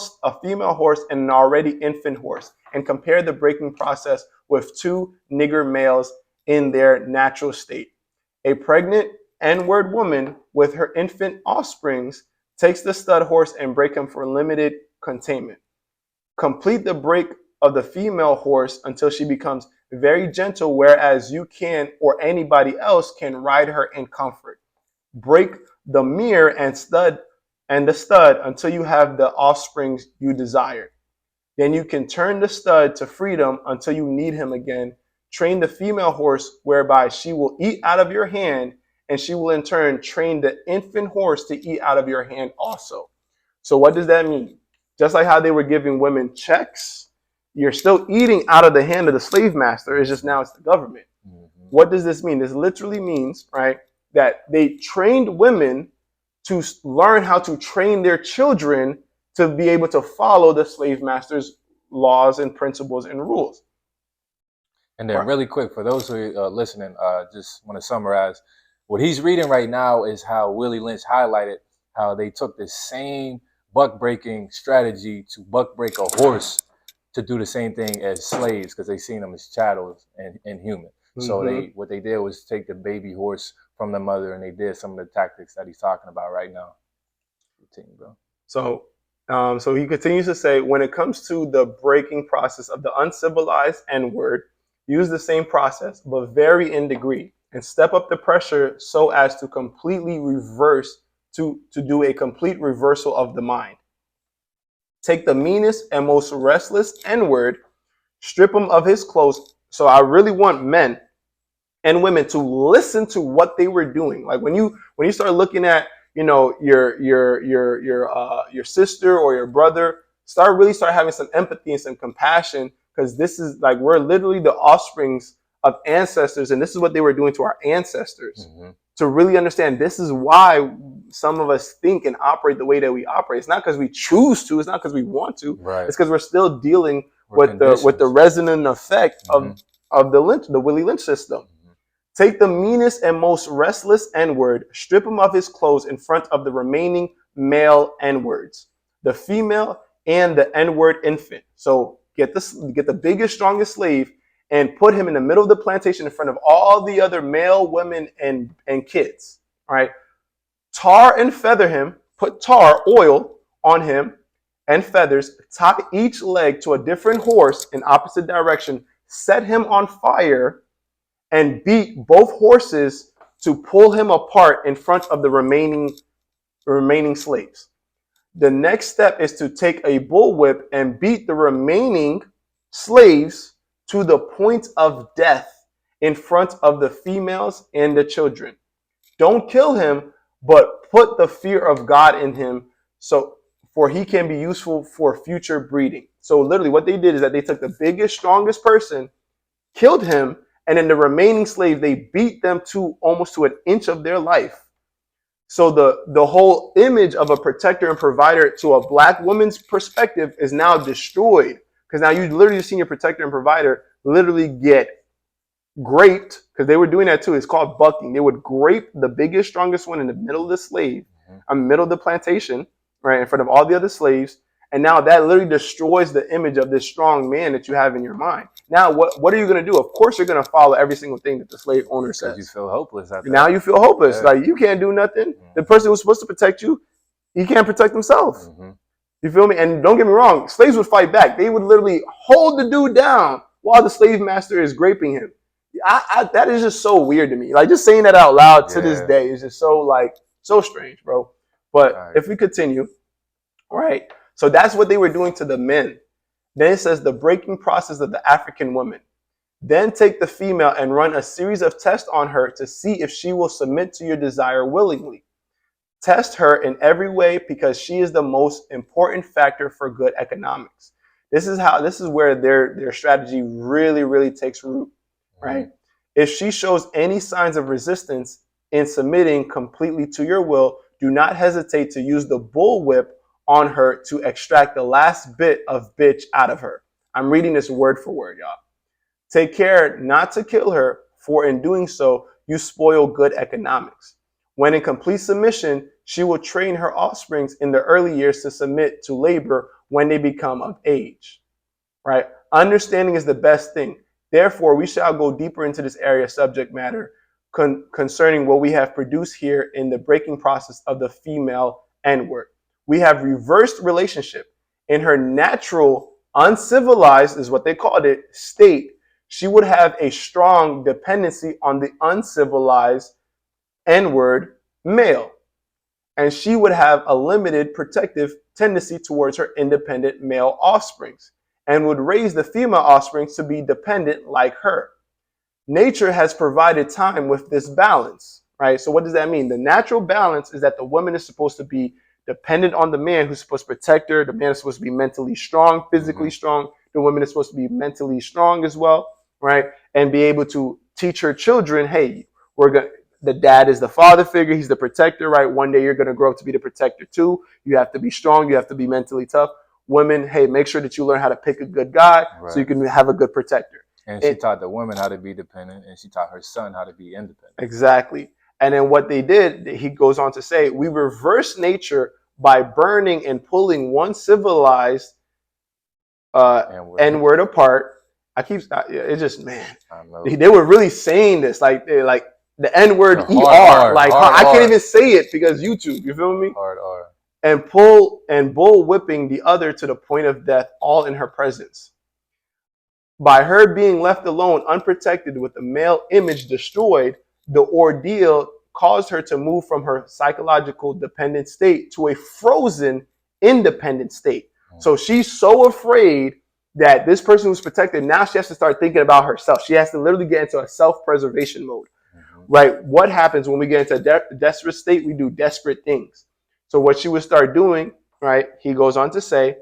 horse and an already infant horse, and compare the breaking process with two nigger males in their natural state. A pregnant N-word woman with her infant offsprings takes the stud horse and break him for limited containment. Complete the break of the female horse until she becomes very gentle, whereas you can or anybody else can ride her in comfort. Break the mirror and the stud until you have the offsprings you desired. Then you can turn the stud to freedom until you need him again. Train the female horse whereby she will eat out of your hand, and she will in turn train the infant horse to eat out of your hand also. So what does that mean? Just like how they were giving women checks, you're still eating out of the hand of the slave master. It's just now it's the government. What does this mean? This literally means, right, that they trained women to learn how to train their children to be able to follow the slave master's laws and principles and rules. And then really quick, for those who are listening, just want to summarize. What he's reading right now is how Willie Lynch highlighted how they took the same buck breaking strategy to buck break a horse to do the same thing as slaves, because they seen them as chattels and human. So what they did was take the baby horse from the mother, and they did some of the tactics that he's talking about right now. Continue, bro. So he continues to say, when it comes to the breaking process of the uncivilized N-word, use the same process, but vary in degree, and step up the pressure so as to completely reverse, to do a complete reversal of the mind. Take the meanest and most restless N-word, strip him of his clothes. So I really want men and women to listen to what they were doing. Like when you start looking at your sister or your brother, start having some empathy and some compassion because this is like we're literally the offsprings of ancestors, and this is what they were doing to our ancestors. Mm-hmm. To really understand, this is why some of us think and operate the way that we operate. It's not because we choose to. It's not because we want to. Right. It's because we're still dealing We're with the resonant effect of the Willie Lynch system. Mm-hmm. Take the meanest and most restless N-word, strip him of his clothes in front of the remaining male N-words, the female and the N-word infant. So get the biggest, strongest slave and put him in the middle of the plantation in front of all the other male, women, and kids. All right. Tar and feather him, put tar, oil on him and feathers, tie each leg to a different horse in opposite direction, set him on fire, and beat both horses to pull him apart in front of the remaining slaves. The next step is to take a bullwhip and beat the remaining slaves to the point of death in front of the females and the children. Don't kill him, but put the fear of God in him, for he can be useful for future breeding. So literally what they did is that they took the biggest, strongest person, killed him, and then the remaining slave, they beat them to almost to an inch of their life. So the whole image of a protector and provider to a black woman's perspective is now destroyed. Because now you literally seen your protector and provider literally get graped, because they were doing that too. It's called bucking. They would grape the biggest, strongest one in the middle of the slave, in the middle of the plantation, right, in front of all the other slaves. And now that literally destroys the image of this strong man that you have in your mind. Now, what are you going to do? Of course, you're going to follow every single thing that the slave owner says. You feel hopeless after now that. You feel hopeless. Yeah. Like, you can't do nothing. The person who's supposed to protect you, he can't protect himself. You feel me? And don't get me wrong, slaves would fight back. They would literally hold the dude down while the slave master is graping him. That is just so weird to me. Like, just saying that out loud to this day is just so strange, bro. But if we continue, right? So that's what they were doing to the men. Then it says the breaking process of the African woman. Then take the female and run a series of tests on her to see if she will submit to your desire willingly. Test her in every way because she is the most important factor for good economics. This is where their strategy really, really takes root, right? If she shows any signs of resistance in submitting completely to your will, do not hesitate to use the bullwhip on her to extract the last bit of bitch out of her. I'm reading this word for word, y'all. Take care not to kill her, for in doing so, you spoil good economics. When in complete submission, she will train her offsprings in the early years to submit to labor when they become of age, right? Understanding is the best thing. Therefore, we shall go deeper into this area of subject matter concerning what we have produced here in the breaking process of the female N-word. We have reversed relationship. In her natural, uncivilized, is what they called it, state, she would have a strong dependency on the uncivilized N-word male. And she would have a limited protective tendency towards her independent male offsprings and would raise the female offspring to be dependent like her. Nature has provided time with this balance, right? So what does that mean? The natural balance is that the woman is supposed to be dependent on the man who's supposed to protect her. The man is supposed to be mentally strong, physically strong. The woman is supposed to be mentally strong as well, right? And be able to teach her children, hey, the dad is the father figure. He's the protector, right? One day you're going to grow up to be the protector too. You have to be strong. You have to be mentally tough. Women, hey, make sure that you learn how to pick a good guy so you can have a good protector. And she taught the woman how to be dependent, and she taught her son how to be independent. Exactly. And then what they did, he goes on to say, we reverse nature by burning and pulling one civilized N-word apart. It's just, man, they were really saying this, like the N-word ER. I can't even say it because YouTube, you feel me? Hard R. And bull whipping the other to the point of death, all in her presence. By her being left alone, unprotected, with the male image destroyed, the ordeal caused her to move from her psychological dependent state to a frozen independent state. So she's so afraid that this person who's protected, now she has to start thinking about herself. She has to literally get into a self-preservation mode, right? What happens when we get into a desperate state? We do desperate things. So what she would start doing, right? He goes on to say,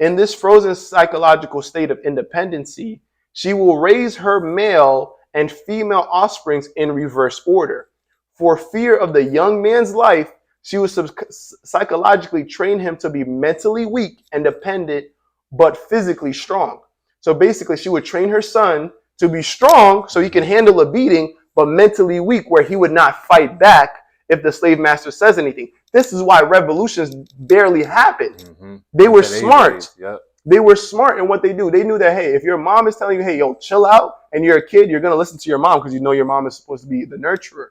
In this frozen psychological state of independency, she will raise her male and female offsprings in reverse order. For fear of the young man's life, she would psychologically train him to be mentally weak and dependent, but physically strong. So basically, she would train her son to be strong so he can handle a beating, but mentally weak where he would not fight back if the slave master says anything. This is why revolutions barely happened. Mm-hmm. They were smart. Yep. They were smart in what they do. They knew that, hey, if your mom is telling you, hey, yo, chill out, and you're a kid, you're going to listen to your mom because you know your mom is supposed to be the nurturer.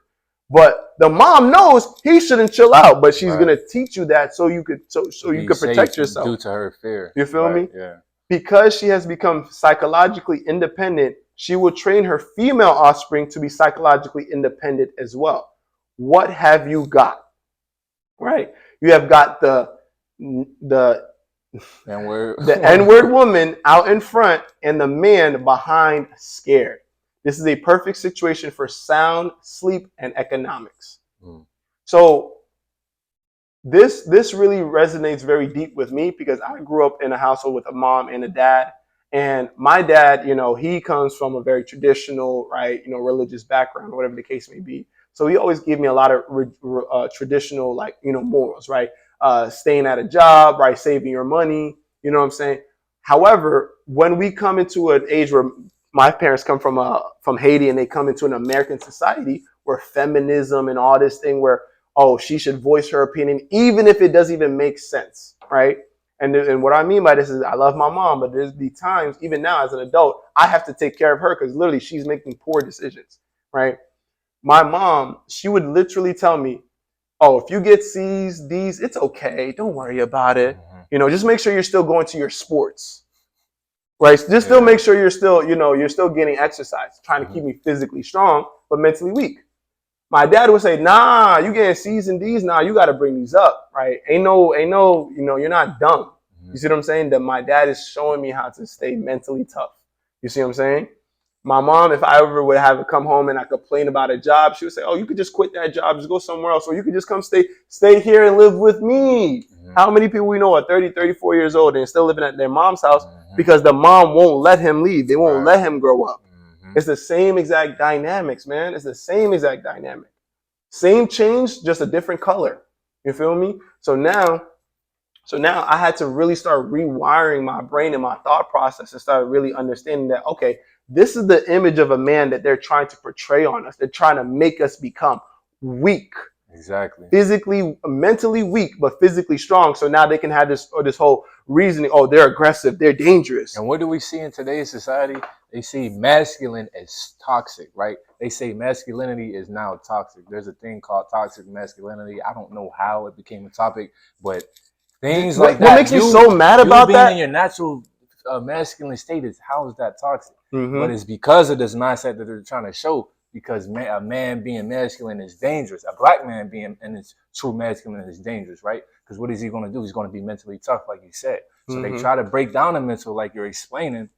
But the mom knows he shouldn't chill out, but she's going to teach you that so you could you could protect yourself. Due to her fear. You feel me? Yeah. Because she has become psychologically independent, she will train her female offspring to be psychologically independent as well. What have you got? Right? You have got the N-word woman out in front and the man behind scared. This is a perfect situation for sound sleep and economics. So this really resonates very deep with me because I grew up in a household with a mom and a dad. And my dad, he comes from a very traditional, right, religious background, whatever the case may be. So he always gave me a lot of traditional, morals, right? Staying at a job, right? Saving your money, you know what I'm saying? However, when we come into an age where my parents come from Haiti and they come into an American society where feminism and all this thing where, oh, she should voice her opinion, even if it doesn't even make sense, right? And what I mean by this is I love my mom, but there's the times, even now as an adult, I have to take care of her because literally she's making poor decisions, right? My mom, she would literally tell me, oh, if you get C's, D's, it's okay. Don't worry about it. Mm-hmm. Just make sure you're still going to your sports, right? Just still make sure you're still, you're still getting exercise, trying to keep me physically strong, but mentally weak. My dad would say, nah, you getting C's and D's now, you got to bring these up, right? Ain't no, you're not dumb. You see what I'm saying? That my dad is showing me how to stay mentally tough. You see what I'm saying? My mom, if I ever would have come home and I complain about a job, she would say, oh, you could just quit that job, just go somewhere else, or you could just come stay here and live with me. Mm-hmm. How many people we know are 30, 34 years old and still living at their mom's house because the mom won't let him leave. They won't let him grow up. Mm-hmm. It's the same exact dynamics, man. It's the same exact dynamic. Same change, just a different color. You feel me? So now I had to really start rewiring my brain and my thought process and start really understanding that, okay, this is the image of a man that they're trying to portray on us. They're trying to make us become weak. Exactly. Physically, mentally weak, but physically strong. So now they can have this whole reasoning, oh, they're aggressive, they're dangerous. And what do we see in today's society? They see masculine as toxic, right? They say masculinity is now toxic. There's a thing called toxic masculinity. I don't know how it became a topic, but things like that. What makes me so mad about being that? In your natural masculine state is how is that toxic? Mm-hmm. But it's because of this mindset that they're trying to show. Because a man being masculine is dangerous. A black man being in his true masculine is dangerous, right? Because what is he going to do? He's going to be mentally tough, like you said. So they try to break down the mental, like you're explaining,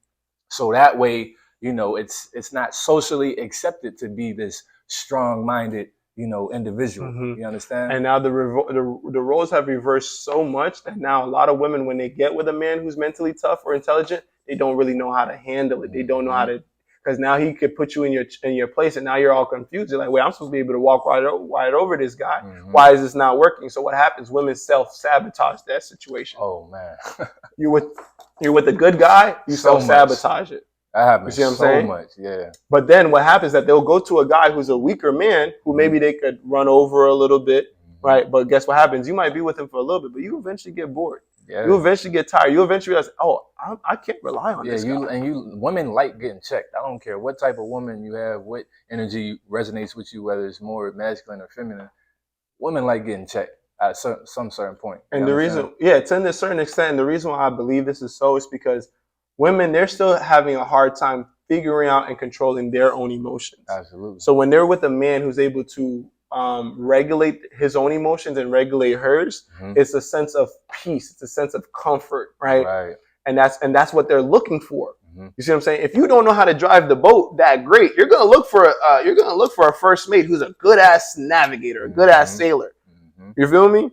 so that way, it's not socially accepted to be this strong-minded, individual. Mm-hmm. You understand? And now the roles have reversed so much that now a lot of women, when they get with a man who's mentally tough or intelligent, they don't really know how to handle it. They don't know how to. Because now he could put you in your place, and now you're all confused. You're like, wait, I'm supposed to be able to walk right over this guy. Mm-hmm. Why is this not working? So what happens? Women self-sabotage that situation. Oh man, you're with a good guy, you self-sabotage it. That happens. You see what I'm saying? Much, yeah. But then what happens is that they'll go to a guy who's a weaker man, who maybe they could run over a little bit, right? But guess what happens? You might be with him for a little bit, but you eventually get bored. Yeah. You eventually get tired. You eventually realize, oh, I can't rely on this guy. Women like getting checked. I don't care what type of woman you have, what energy resonates with you, whether it's more masculine or feminine. Women like getting checked at some certain point. And the reason, to a certain extent, and the reason why I believe this is so is because women, they're still having a hard time figuring out and controlling their own emotions. Absolutely. So when they're with a man who's able to regulate his own emotions and regulate hers, it's a sense of peace. It's a sense of comfort, right? And that's what they're looking for. You see what I'm saying? If you don't know how to drive the boat that great, you're gonna look for a first mate who's a good ass navigator, a good ass sailor. You feel me?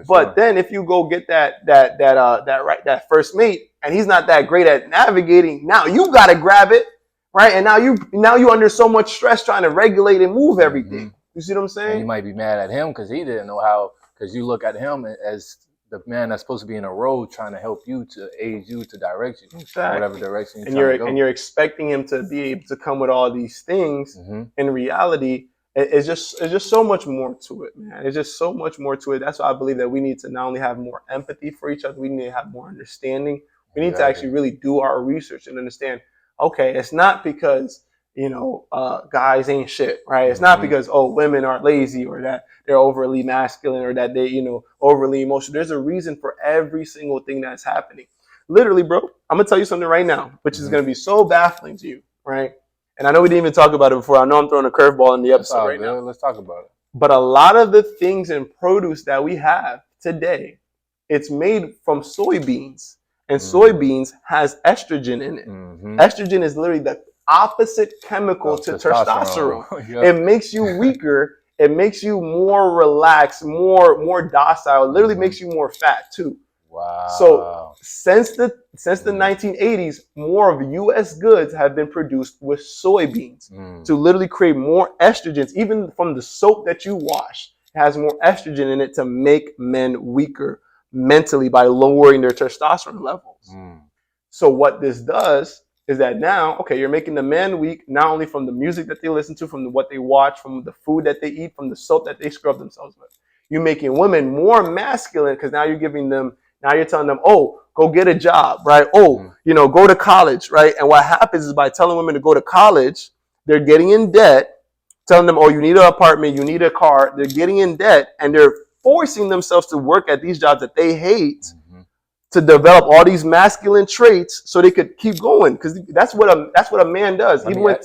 But then if you go get that first mate and he's not that great at navigating, now you got to grab it, right? And now you under so much stress trying to regulate and move everything. You see what I'm saying? And you might be mad at him because he didn't know how, because you look at him as the man that's supposed to be in a road trying to help you, to aid you, to direct you in whatever direction you're trying to go. And you're expecting him to be able to come with all these things. In reality, it's just so much more to it, man. It's just so much more to it. That's why I believe that we need to not only have more empathy for each other, we need to have more understanding. We need to actually really do our research and understand, okay, it's not because, guys ain't shit, right? It's not because, women are lazy or that they're overly masculine or that they, overly emotional. There's a reason for every single thing that's happening. Literally, bro, I'm going to tell you something right now, which is going to be so baffling to you, right? And I know we didn't even talk about it before. I know I'm throwing a curveball in the episode right now. Let's talk about it. But a lot of the things in produce that we have today, it's made from soybeans. And soybeans has estrogen in it. Estrogen is literally the opposite chemical to testosterone. It makes you weaker. It makes you more relaxed, more docile. It literally makes you more fat too. Wow. So since the 1980s, more of U.S. goods have been produced with soybeans to literally create more estrogens. Even from the soap that you wash, it has more estrogen in it to make men weaker mentally by lowering their testosterone levels. So what this does is that now, okay, you're making the man weak, not only from the music that they listen to, from what they watch, from the food that they eat, from the soap that they scrub themselves with. You're making women more masculine because now you're telling them, oh, go get a job, right? Oh, go to college, right? And what happens is by telling women to go to college, they're getting in debt, telling them, oh, you need an apartment, you need a car. They're getting in debt and they're forcing themselves to work at these jobs that they hate to develop all these masculine traits so they could keep going. Because that's what a man does. Even when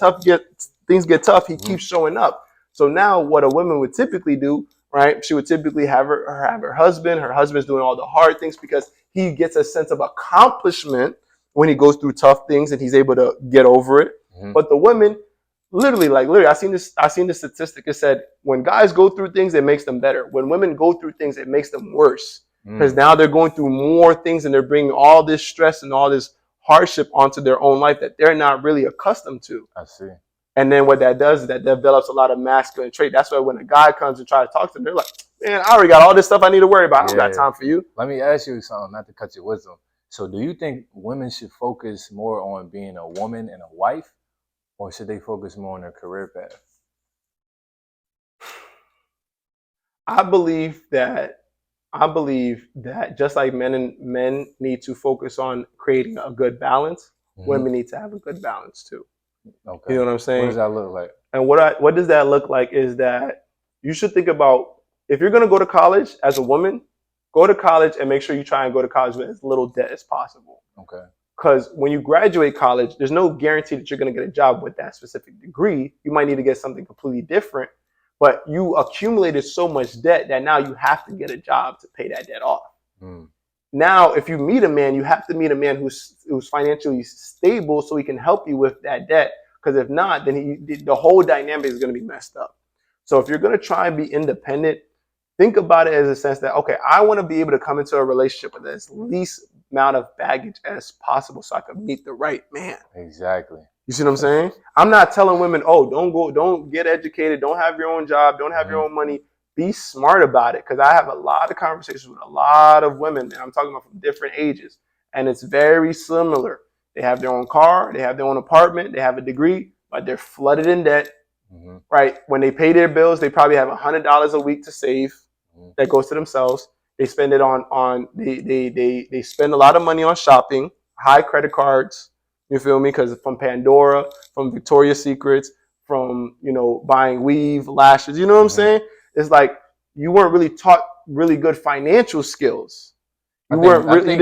things get tough, he keeps showing up. So now what a woman would typically do, right? She would typically have her husband. Her husband's doing all the hard things because he gets a sense of accomplishment when he goes through tough things and he's able to get over it. But the women, literally, I seen this statistic. It said when guys go through things, it makes them better. When women go through things, it makes them worse. Because now they're going through more things and they're bringing all this stress and all this hardship onto their own life that they're not really accustomed to. I see. And then what that does is that develops a lot of masculine trait. That's why when a guy comes and try to talk to them, they're like, man, I already got all this stuff I need to worry about. I don't got time for you. Let me ask you something, not to cut your wisdom. So do you think women should focus more on being a woman and a wife, or should they focus more on their career path? I believe that just like men need to focus on creating a good balance, women need to have a good balance too. Okay. You know what I'm saying? What does that look like? And what does that look like is that you should think about, if you're going to go to college as a woman, go to college and make sure you try and go to college with as little debt as possible. Okay. Because when you graduate college, there's no guarantee that you're going to get a job with that specific degree. You might need to get something completely different. But you accumulated so much debt that now you have to get a job to pay that debt off. Now, if you meet a man, you have to meet a man who's financially stable so he can help you with that debt. Because if not, then the whole dynamic is going to be messed up. So if you're going to try and be independent, think about it as a sense that, okay, I want to be able to come into a relationship with as least amount of baggage as possible so I can meet the right man. Exactly. You see what I'm saying? I'm not telling women, oh, don't get educated, don't have your own job, don't have your own money. Be smart about it. Because I have a lot of conversations with a lot of women, and I'm talking about from different ages. And it's very similar. They have their own car, they have their own apartment, they have a degree, but they're flooded in debt. Right? When they pay their bills, they probably have $100 a week to save that goes to themselves. They spend it they spend a lot of money on shopping, high credit cards. You feel me? Because from Pandora, from Victoria's Secrets, from, buying weave, lashes, you know what I'm saying? It's like you weren't really taught really good financial skills. I think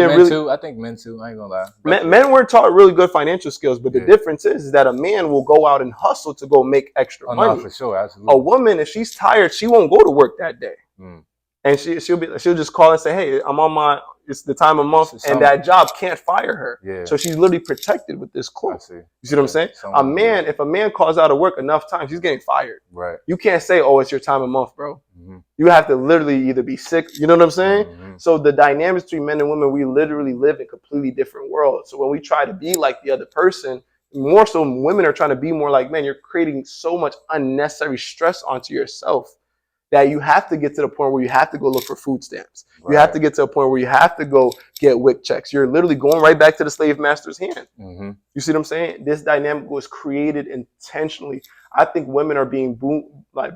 men too. I ain't gonna lie. Men weren't taught really good financial skills, but the difference is that a man will go out and hustle to go make extra money. No, for sure, absolutely. A woman, if she's tired, she won't go to work that day. And she'll just call and say, hey, I'm on it's the time of month, and that job can't fire her. Yeah. So she's literally protected with this I clause. see. You see what I'm saying? If a man calls out of work enough times, he's getting fired. Right. You can't say, oh, it's your time of month, bro. You have to literally either be sick, you know what I'm saying? So the dynamics between men and women, we literally live in completely different worlds. So when we try to be like the other person, more so women are trying to be more like men, you're creating so much unnecessary stress onto yourself that you have to get to the point where you have to go look for food stamps. Right. You have to get to a point where you have to go get WIC checks. You're literally going right back to the slave master's hand. You see what I'm saying? This dynamic was created intentionally. I think women are being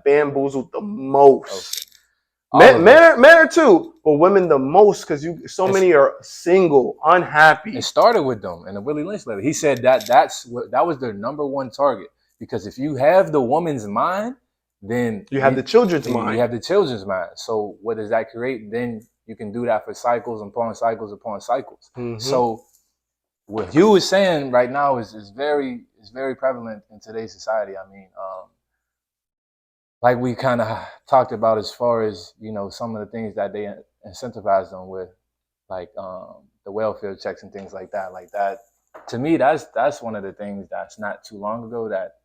bamboozled the most. Men are too, but women the most, because many are single, unhappy. It started with them in the Willie Lynch letter. He said that was their number one target, because if you have the woman's mind, then you have the children's mind. You have the children's mind. So what does that create? Then you can do that for cycles upon cycles upon cycles. So what you was saying right now is very prevalent in today's society. I mean, like we kind of talked about, as far as, you know, some of the things that they incentivize them with, like the welfare checks and things like that. Like that, to me, that's one of the things that's not too long ago that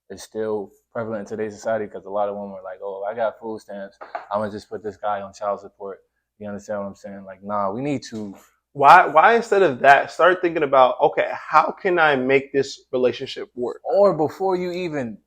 is still prevalent in today's society, because a lot of women are like, oh, I got food stamps, I'm gonna just put this guy on child support. You understand what I'm saying? Like, nah, we need to. Why instead of that, start thinking about, okay, how can I make this relationship work? Or before you even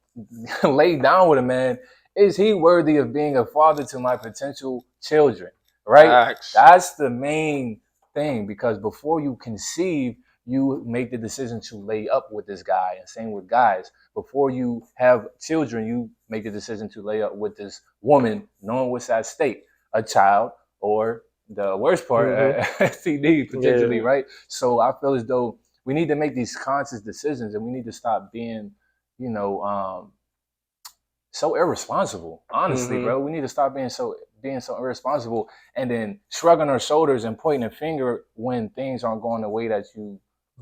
lay down with a man, is he worthy of being a father to my potential children? Right? That's the main thing, because before you conceive, you make the decision to lay up with this guy. And same with guys. Before you have children, you make the decision to lay up with this woman, knowing what's at stake, a child, or the worst part, STD potentially, right? So I feel as though we need to make these conscious decisions, and we need to stop being, you know, so irresponsible. Honestly, bro, we need to stop being so irresponsible, and then shrugging our shoulders and pointing a finger when things aren't going the way that you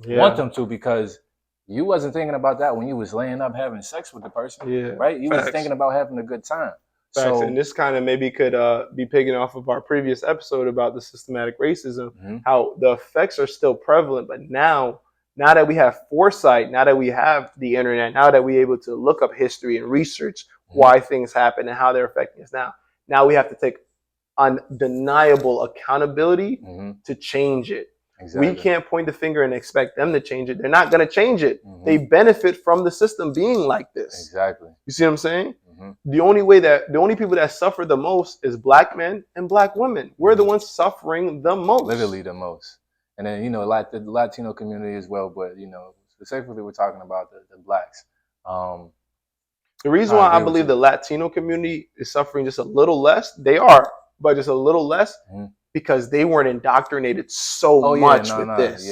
want them to, because you wasn't thinking about that when you was laying up having sex with the person, right? You was thinking about having a good time. So, and this kind of maybe could be picking off of our previous episode about the systematic racism, how the effects are still prevalent, but now that we have foresight, now that we have the internet, now that we're able to look up history and research why things happen and how they're affecting us now we have to take undeniable accountability to change it. Exactly. We can't point the finger and expect them to change it. They're not going to change it. They benefit from the system being like this. Exactly. You see what I'm saying? The only people that suffer the most is black men and black women. We're the ones suffering the most. Literally the most. And then, you know, like the Latino community as well. But, you know, specifically we're talking about the blacks. The reason why I believe the Latino community is suffering just a little less, they are, but just a little less, because they weren't indoctrinated so much with this.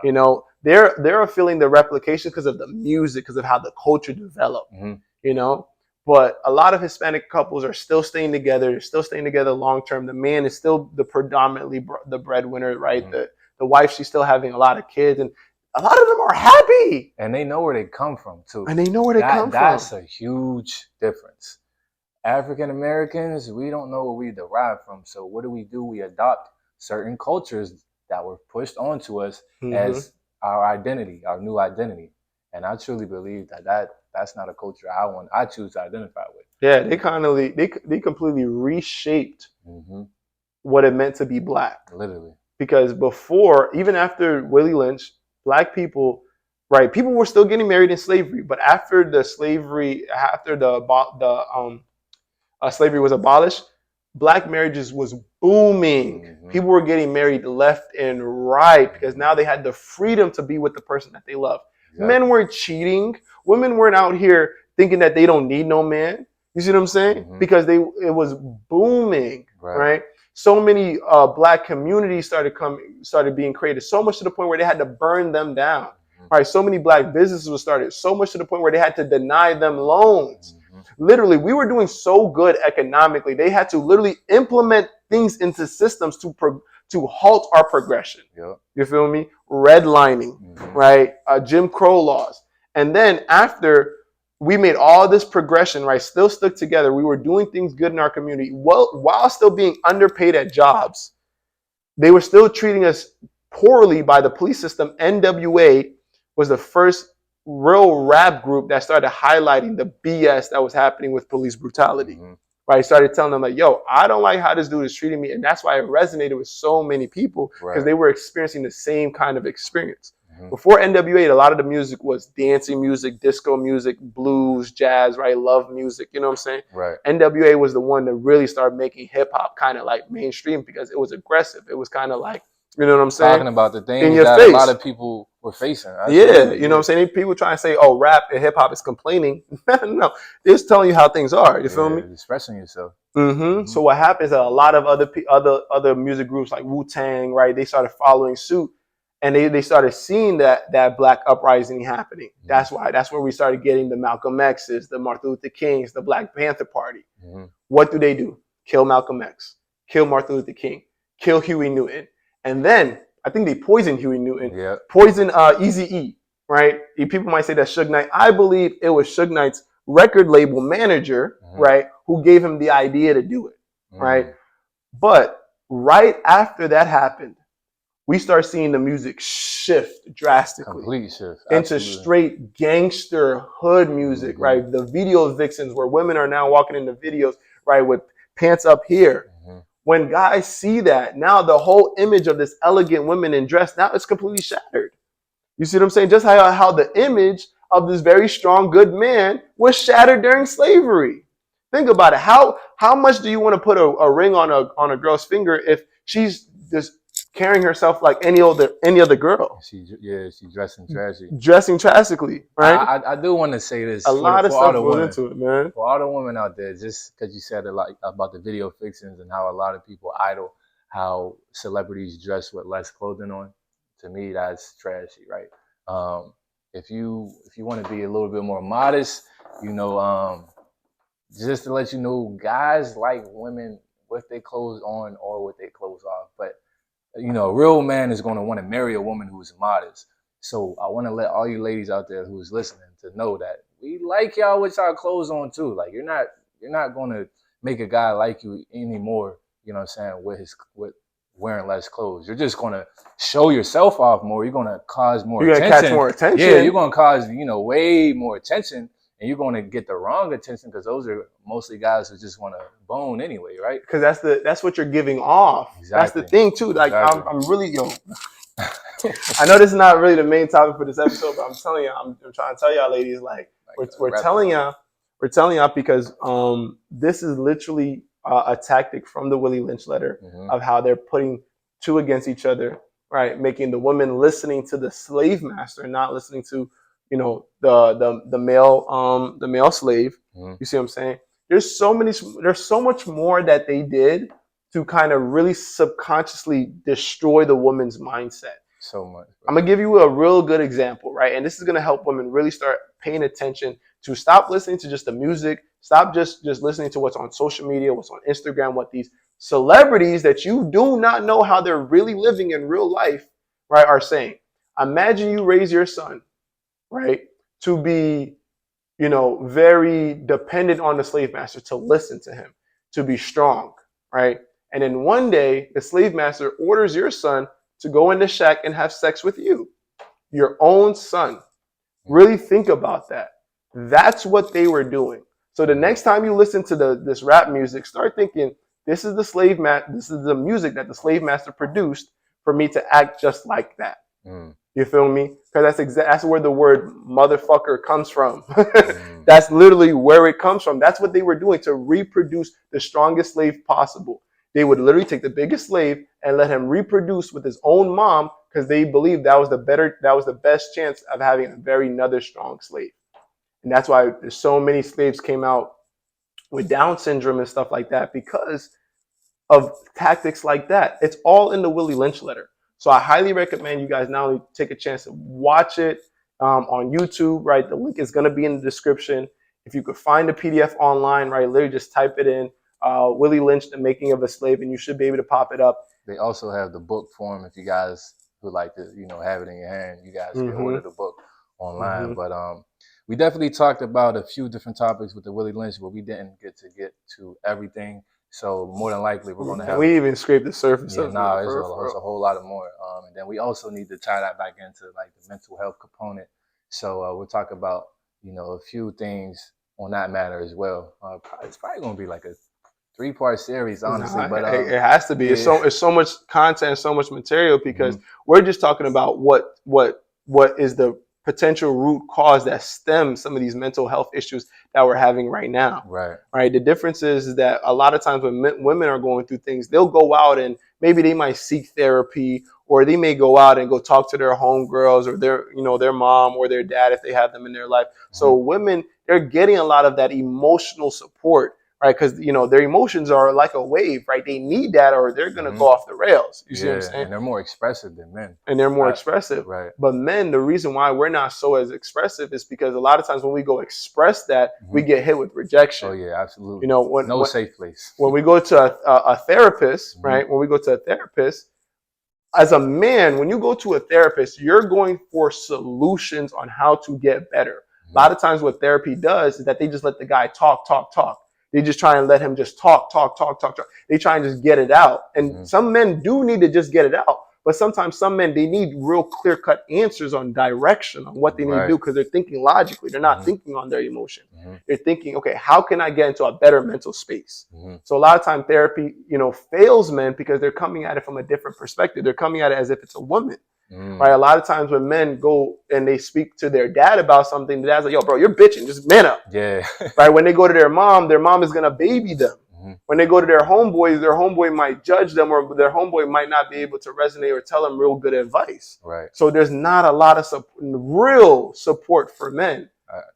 You know, they're feeling the replication because of the music, because of how the culture developed. You know, but a lot of Hispanic couples are still staying together. They're still staying together long term. The man is still predominantly the breadwinner, right? The wife, she's still having a lot of kids, and a lot of them are happy. And they know where they come from too. That's a huge difference. African Americans, we don't know where we derive from. So what do? We adopt certain cultures that were pushed onto us as our identity, our new identity. And I truly believe that's not a culture I choose to identify with. Yeah, they completely reshaped what it meant to be black. Literally. Because before, even after Willie Lynch, black people, right, people were still getting married in slavery, but after the slavery was abolished, black marriages was booming. People were getting married left and right because now they had the freedom to be with the person that they love. Men weren't cheating. Women weren't out here thinking that they don't need no man. You see what I'm saying? Because it was booming, right? So many black communities started being created, so much to the point where they had to burn them down. Right? So many black businesses were started, so much to the point where they had to deny them loans. Literally, we were doing so good economically. They had to literally implement things into systems to halt our progression. You feel me? Redlining, right? Jim Crow laws. And then after we made all this progression, right, still stuck together, we were doing things good in our community while still being underpaid at jobs. they were still treating us poorly by the police system. NWA was the first real rap group that started highlighting the BS that was happening with police brutality. Mm-hmm. Right, started telling them like, "Yo, I don't like how this dude is treating me," and that's why it resonated with so many people because they were experiencing the same kind of experience. Mm-hmm. Before NWA, a lot of the music was dancing music, disco music, blues, jazz, right, love music. You know what I'm saying? Right. NWA was the one that really started making hip hop kind of like mainstream because it was aggressive. It was kind of like, you know what I'm saying? Talking about the things that a lot of people were facing. Yeah, you know what I'm saying? People try and say, "Oh, rap and hip hop is complaining." No, it's telling you how things are. You feel me? Expressing yourself. Mm-hmm. So what happens is a lot of other music groups like Wu-Tang, right? They started following suit, and they started seeing that black uprising happening. Mm-hmm. That's where we started getting the Malcolm X's, the Martin Luther Kings, the Black Panther Party. Mm-hmm. What do? Kill Malcolm X, kill Martin Luther King, kill Huey Newton, and then I think they poisoned Huey Newton, poisoned Eazy-E, right? People might say that Suge Knight. I believe it was Suge Knight's record label manager, right, who gave him the idea to do it, right? But right after that happened, we start seeing the music shift drastically. Complete shift. Into straight gangster hood music, right? The video vixens where women are now walking in the videos, right, with pants up here. When guys see that, now the whole image of this elegant women in dress, now it's completely shattered. You see what I'm saying? Just how the image of this very strong, good man was shattered during slavery. Think about it. How much do you want to put a ring on a girl's finger if she's just carrying herself like any other girl? She's dressing trashy. Dressing tragically, right? I do want to say this. A lot of stuff goes into it, man. For all the women out there, just because you said it like about the video fixings and how a lot of people idol how celebrities dress with less clothing on, to me that's trashy, right? If you want to be a little bit more modest, just to let you know, guys like women with their clothes on or with their clothes off. But a real man is going to want to marry a woman who's modest. So I want to let all you ladies out there who's listening to know that we like y'all with y'all clothes on too. Like you're not going to make a guy like you anymore. You know what I'm saying? With wearing less clothes, you're just going to show yourself off more. You're going to cause more attention. You're going to catch more attention. Yeah, you're going to cause way more attention. And you're going to get the wrong attention because those are mostly guys who just want to bone anyway, right? Because that's what you're giving off. Exactly. That's the thing too. Like I'm really I know this is not really the main topic for this episode, but I'm telling you, I'm trying to tell y'all, ladies, we're telling y'all because this is literally a tactic from the Willie Lynch letter of how they're putting two against each other, right? Making the women listening to the slave master, not listening to the male slave. You see what I'm saying? There's so much more that they did to kind of really subconsciously destroy the woman's mindset. So much. Bro. I'm gonna give you a real good example, right? And this is gonna help women really start paying attention to stop listening to just the music, stop just listening to what's on social media, what's on Instagram, what these celebrities that you do not know how they're really living in real life, right, are saying. Imagine you raise your son, right, to be, very dependent on the slave master, to listen to him, to be strong, right? And then one day, the slave master orders your son to go in the shack and have sex with you, your own son. Really think about that. That's what they were doing. So the next time you listen to this rap music, start thinking, this is the music that the slave master produced for me to act just like that. You feel me? Because that's where the word motherfucker comes from. That's literally where it comes from. That's what they were doing to reproduce the strongest slave possible. They would literally take the biggest slave and let him reproduce with his own mom because they believed that was the best chance of having another strong slave. And that's why there's so many slaves came out with Down syndrome and stuff like that because of tactics like that. It's all in the Willie Lynch letter. So I highly recommend you guys not only take a chance to watch it on YouTube, right? The link is going to be in the description. If you could find the PDF online, right, literally just type it in, Willie Lynch, The Making of a Slave, and you should be able to pop it up. They also have the book form if you guys would like to, have it in your hand. You guys can order the book online. But we definitely talked about a few different topics with the Willie Lynch, but we didn't get to everything. So more than likely, we're going to And have. we even scraped the surface Yeah, of no, it. it's a whole lot of more. And then we also need to tie that back into like the mental health component. So we'll talk about a few things on that matter as well. It's probably going to be like a 3-part series, honestly. Nah, But it has to be. yeah, It's so much content, so much material because Mhm. we're just talking about what is the potential root cause that stems some of these mental health issues that we're having right now. Right. Right. The difference is that a lot of times when women are going through things, they'll go out and maybe they might seek therapy, or they may go out and go talk to their homegirls or their mom or their dad if they have them in their life. So women, they're getting a lot of that emotional support, right? Because their emotions are like a wave, right? They need that, or they're gonna go off the rails. You see what I'm saying? And they're more expressive than men. And they're more expressive. Right. But men, the reason why we're not so as expressive is because a lot of times when we go express that, we get hit with rejection. Oh yeah, absolutely. No safe place. When we go to a therapist, right? When we go to a therapist, as a man, when you go to a therapist, you're going for solutions on how to get better. A lot of times what therapy does is that they just let the guy talk. They just try and let him just talk. They try and just get it out. And some men do need to just get it out. But sometimes some men, they need real clear-cut answers on direction on what they need to do because they're thinking logically. They're not thinking on their emotion. They're thinking, okay, how can I get into a better mental space? So a lot of time therapy, fails men because they're coming at it from a different perspective. They're coming at it as if it's a woman. Right? A lot of times when men go and they speak to their dad about something, the dad's like, yo, bro, you're bitching. Just man up. Yeah. Right? When they go to their mom is going to baby them. When they go to their homeboy might judge them, or their homeboy might not be able to resonate or tell them real good advice. Right. So there's not a lot of real support for men.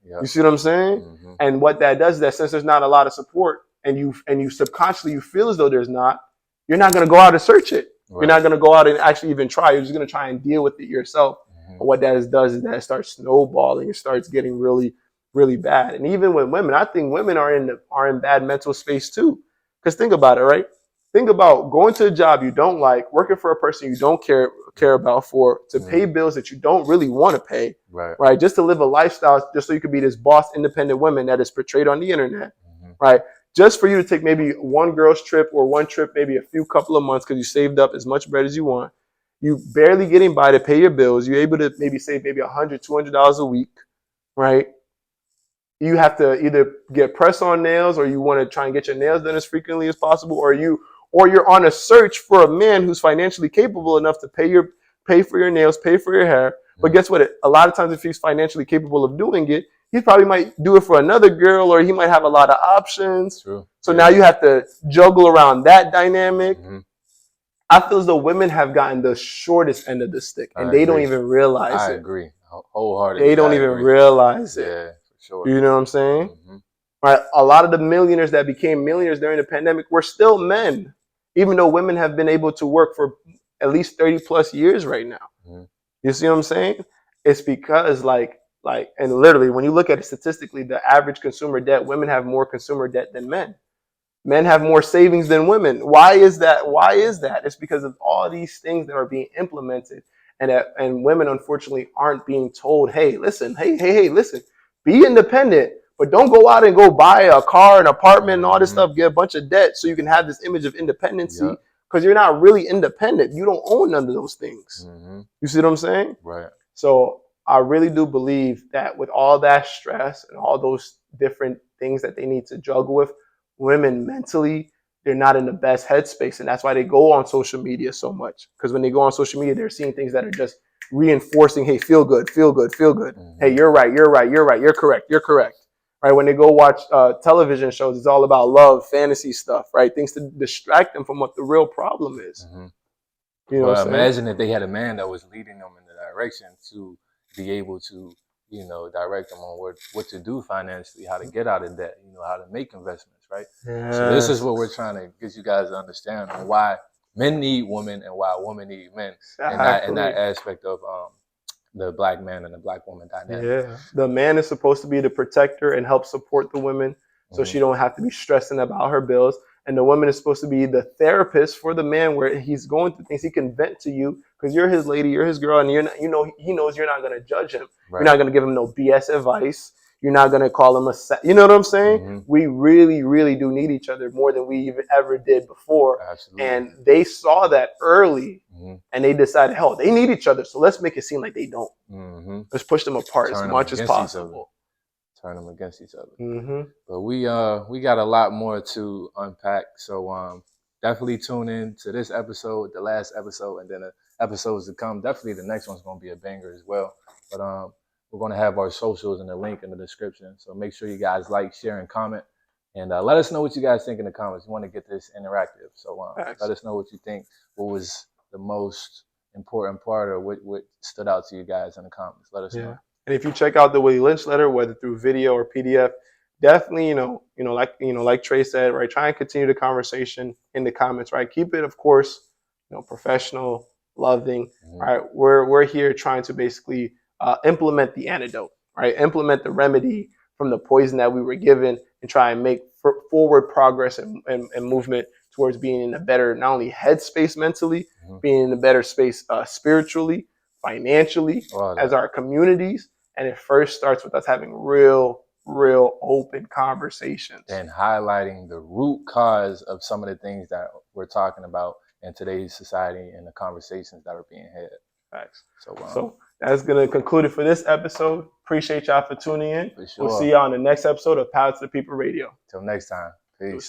You see what I'm saying? And what that does is that since there's not a lot of support, and you subconsciously you feel as though there's not, you're not going to go out and search it. You're not going to go out and actually even try. You're just going to try and deal with it yourself. And what that does is that it starts snowballing. It starts getting really, really bad. And even with women, I think women are in bad mental space too. Because think about it, right? Think about going to a job you don't like, working for a person you don't care about, to pay bills that you don't really want to pay, right? Just to live a lifestyle, just so you could be this boss, independent woman that is portrayed on the internet, right? Just for you to take maybe one girl's trip or one trip, maybe a few couple of months because you saved up as much bread as you want. You barely getting by to pay your bills. You're able to maybe save maybe $100, $200 a week, right? You have to either get press on nails, or you want to try and get your nails done as frequently as possible, or you're on a search for a man who's financially capable enough to pay for your nails, pay for your hair. But guess what? A lot of times, if he's financially capable of doing it, he probably might do it for another girl, or he might have a lot of options. True. So now you have to juggle around that dynamic. I feel as though women have gotten the shortest end of the stick, and they don't even realize it. I agree wholeheartedly. They don't even realize it. Yeah, for sure. You know what I'm saying? Right. A lot of the millionaires that became millionaires during the pandemic were still men, even though women have been able to work for at least 30 plus years right now. You see what I'm saying? It's because and literally when you look at it statistically, the average consumer debt, women have more consumer debt than men. Men have more savings than women. Why is that? It's because of all these things that are being implemented, and women unfortunately aren't being told, hey, listen, listen, be independent, but don't go out and go buy a car, an apartment, and all this stuff, get a bunch of debt so you can have this image of independency, because you're not really independent. You don't own none of those things. You see what I'm saying? Right. So I really do believe that with all that stress and all those different things that they need to juggle with, women mentally, they're not in the best headspace. And that's why they go on social media so much. Because when they go on social media, they're seeing things that are just reinforcing, hey, feel good. Hey, you're right, you're correct. Right? When they go watch television shows, it's all about love, fantasy stuff, right? Things to distract them from what the real problem is. You know, imagine if they had a man that was leading them in the direction to be able to, direct them on what to do financially, how to get out of debt, how to make investments, right? So this is what we're trying to get you guys to understand on why men need women and why women need men, and that aspect of the black man and the black woman dynamic. Yeah, the man is supposed to be the protector and help support the woman, so she don't have to be stressing about her bills. And the woman is supposed to be the therapist for the man, where he's going through things. He can vent to you because you're his lady, you're his girl, and he knows you're not going to judge him. Right. You're not going to give him no BS advice. You're not gonna call them you know what I'm saying? Mm-hmm. We really, really do need each other more than we even ever did before. Absolutely. And they saw that early, mm-hmm. and they decided, hell, they need each other. So let's make it seem like they don't. Mm-hmm. Let's push them apart Turn as them much as against each possible. Turn them against each other. Mm-hmm. But we got a lot more to unpack. So definitely tune in to this episode, the last episode, and then the episodes to come. Definitely the next one's gonna be a banger as well. But we're gonna have our socials and the link in the description. So make sure you guys like, share, and comment. And let us know what you guys think in the comments. We want to get this interactive. So let us know what you think. What was the most important part, or what stood out to you guys in the comments? Let us know. And if you check out the Willie Lynch letter, whether through video or PDF, definitely, like Trey said, right, try and continue the conversation in the comments, right? Keep it, of course, professional, loving, right? We're here trying to basically implement the antidote, right? Implement the remedy from the poison that we were given, and try and make forward progress and movement towards being in a better, not only headspace mentally, being in a better space spiritually, financially, as our communities. And it first starts with us having real open conversations and highlighting the root cause of some of the things that we're talking about in today's society and the conversations that are being had. Thanks. So So that's going to conclude it for this episode. Appreciate y'all for tuning in. For sure. We'll see y'all on the next episode of Power to the People Radio. Till next time. Peace.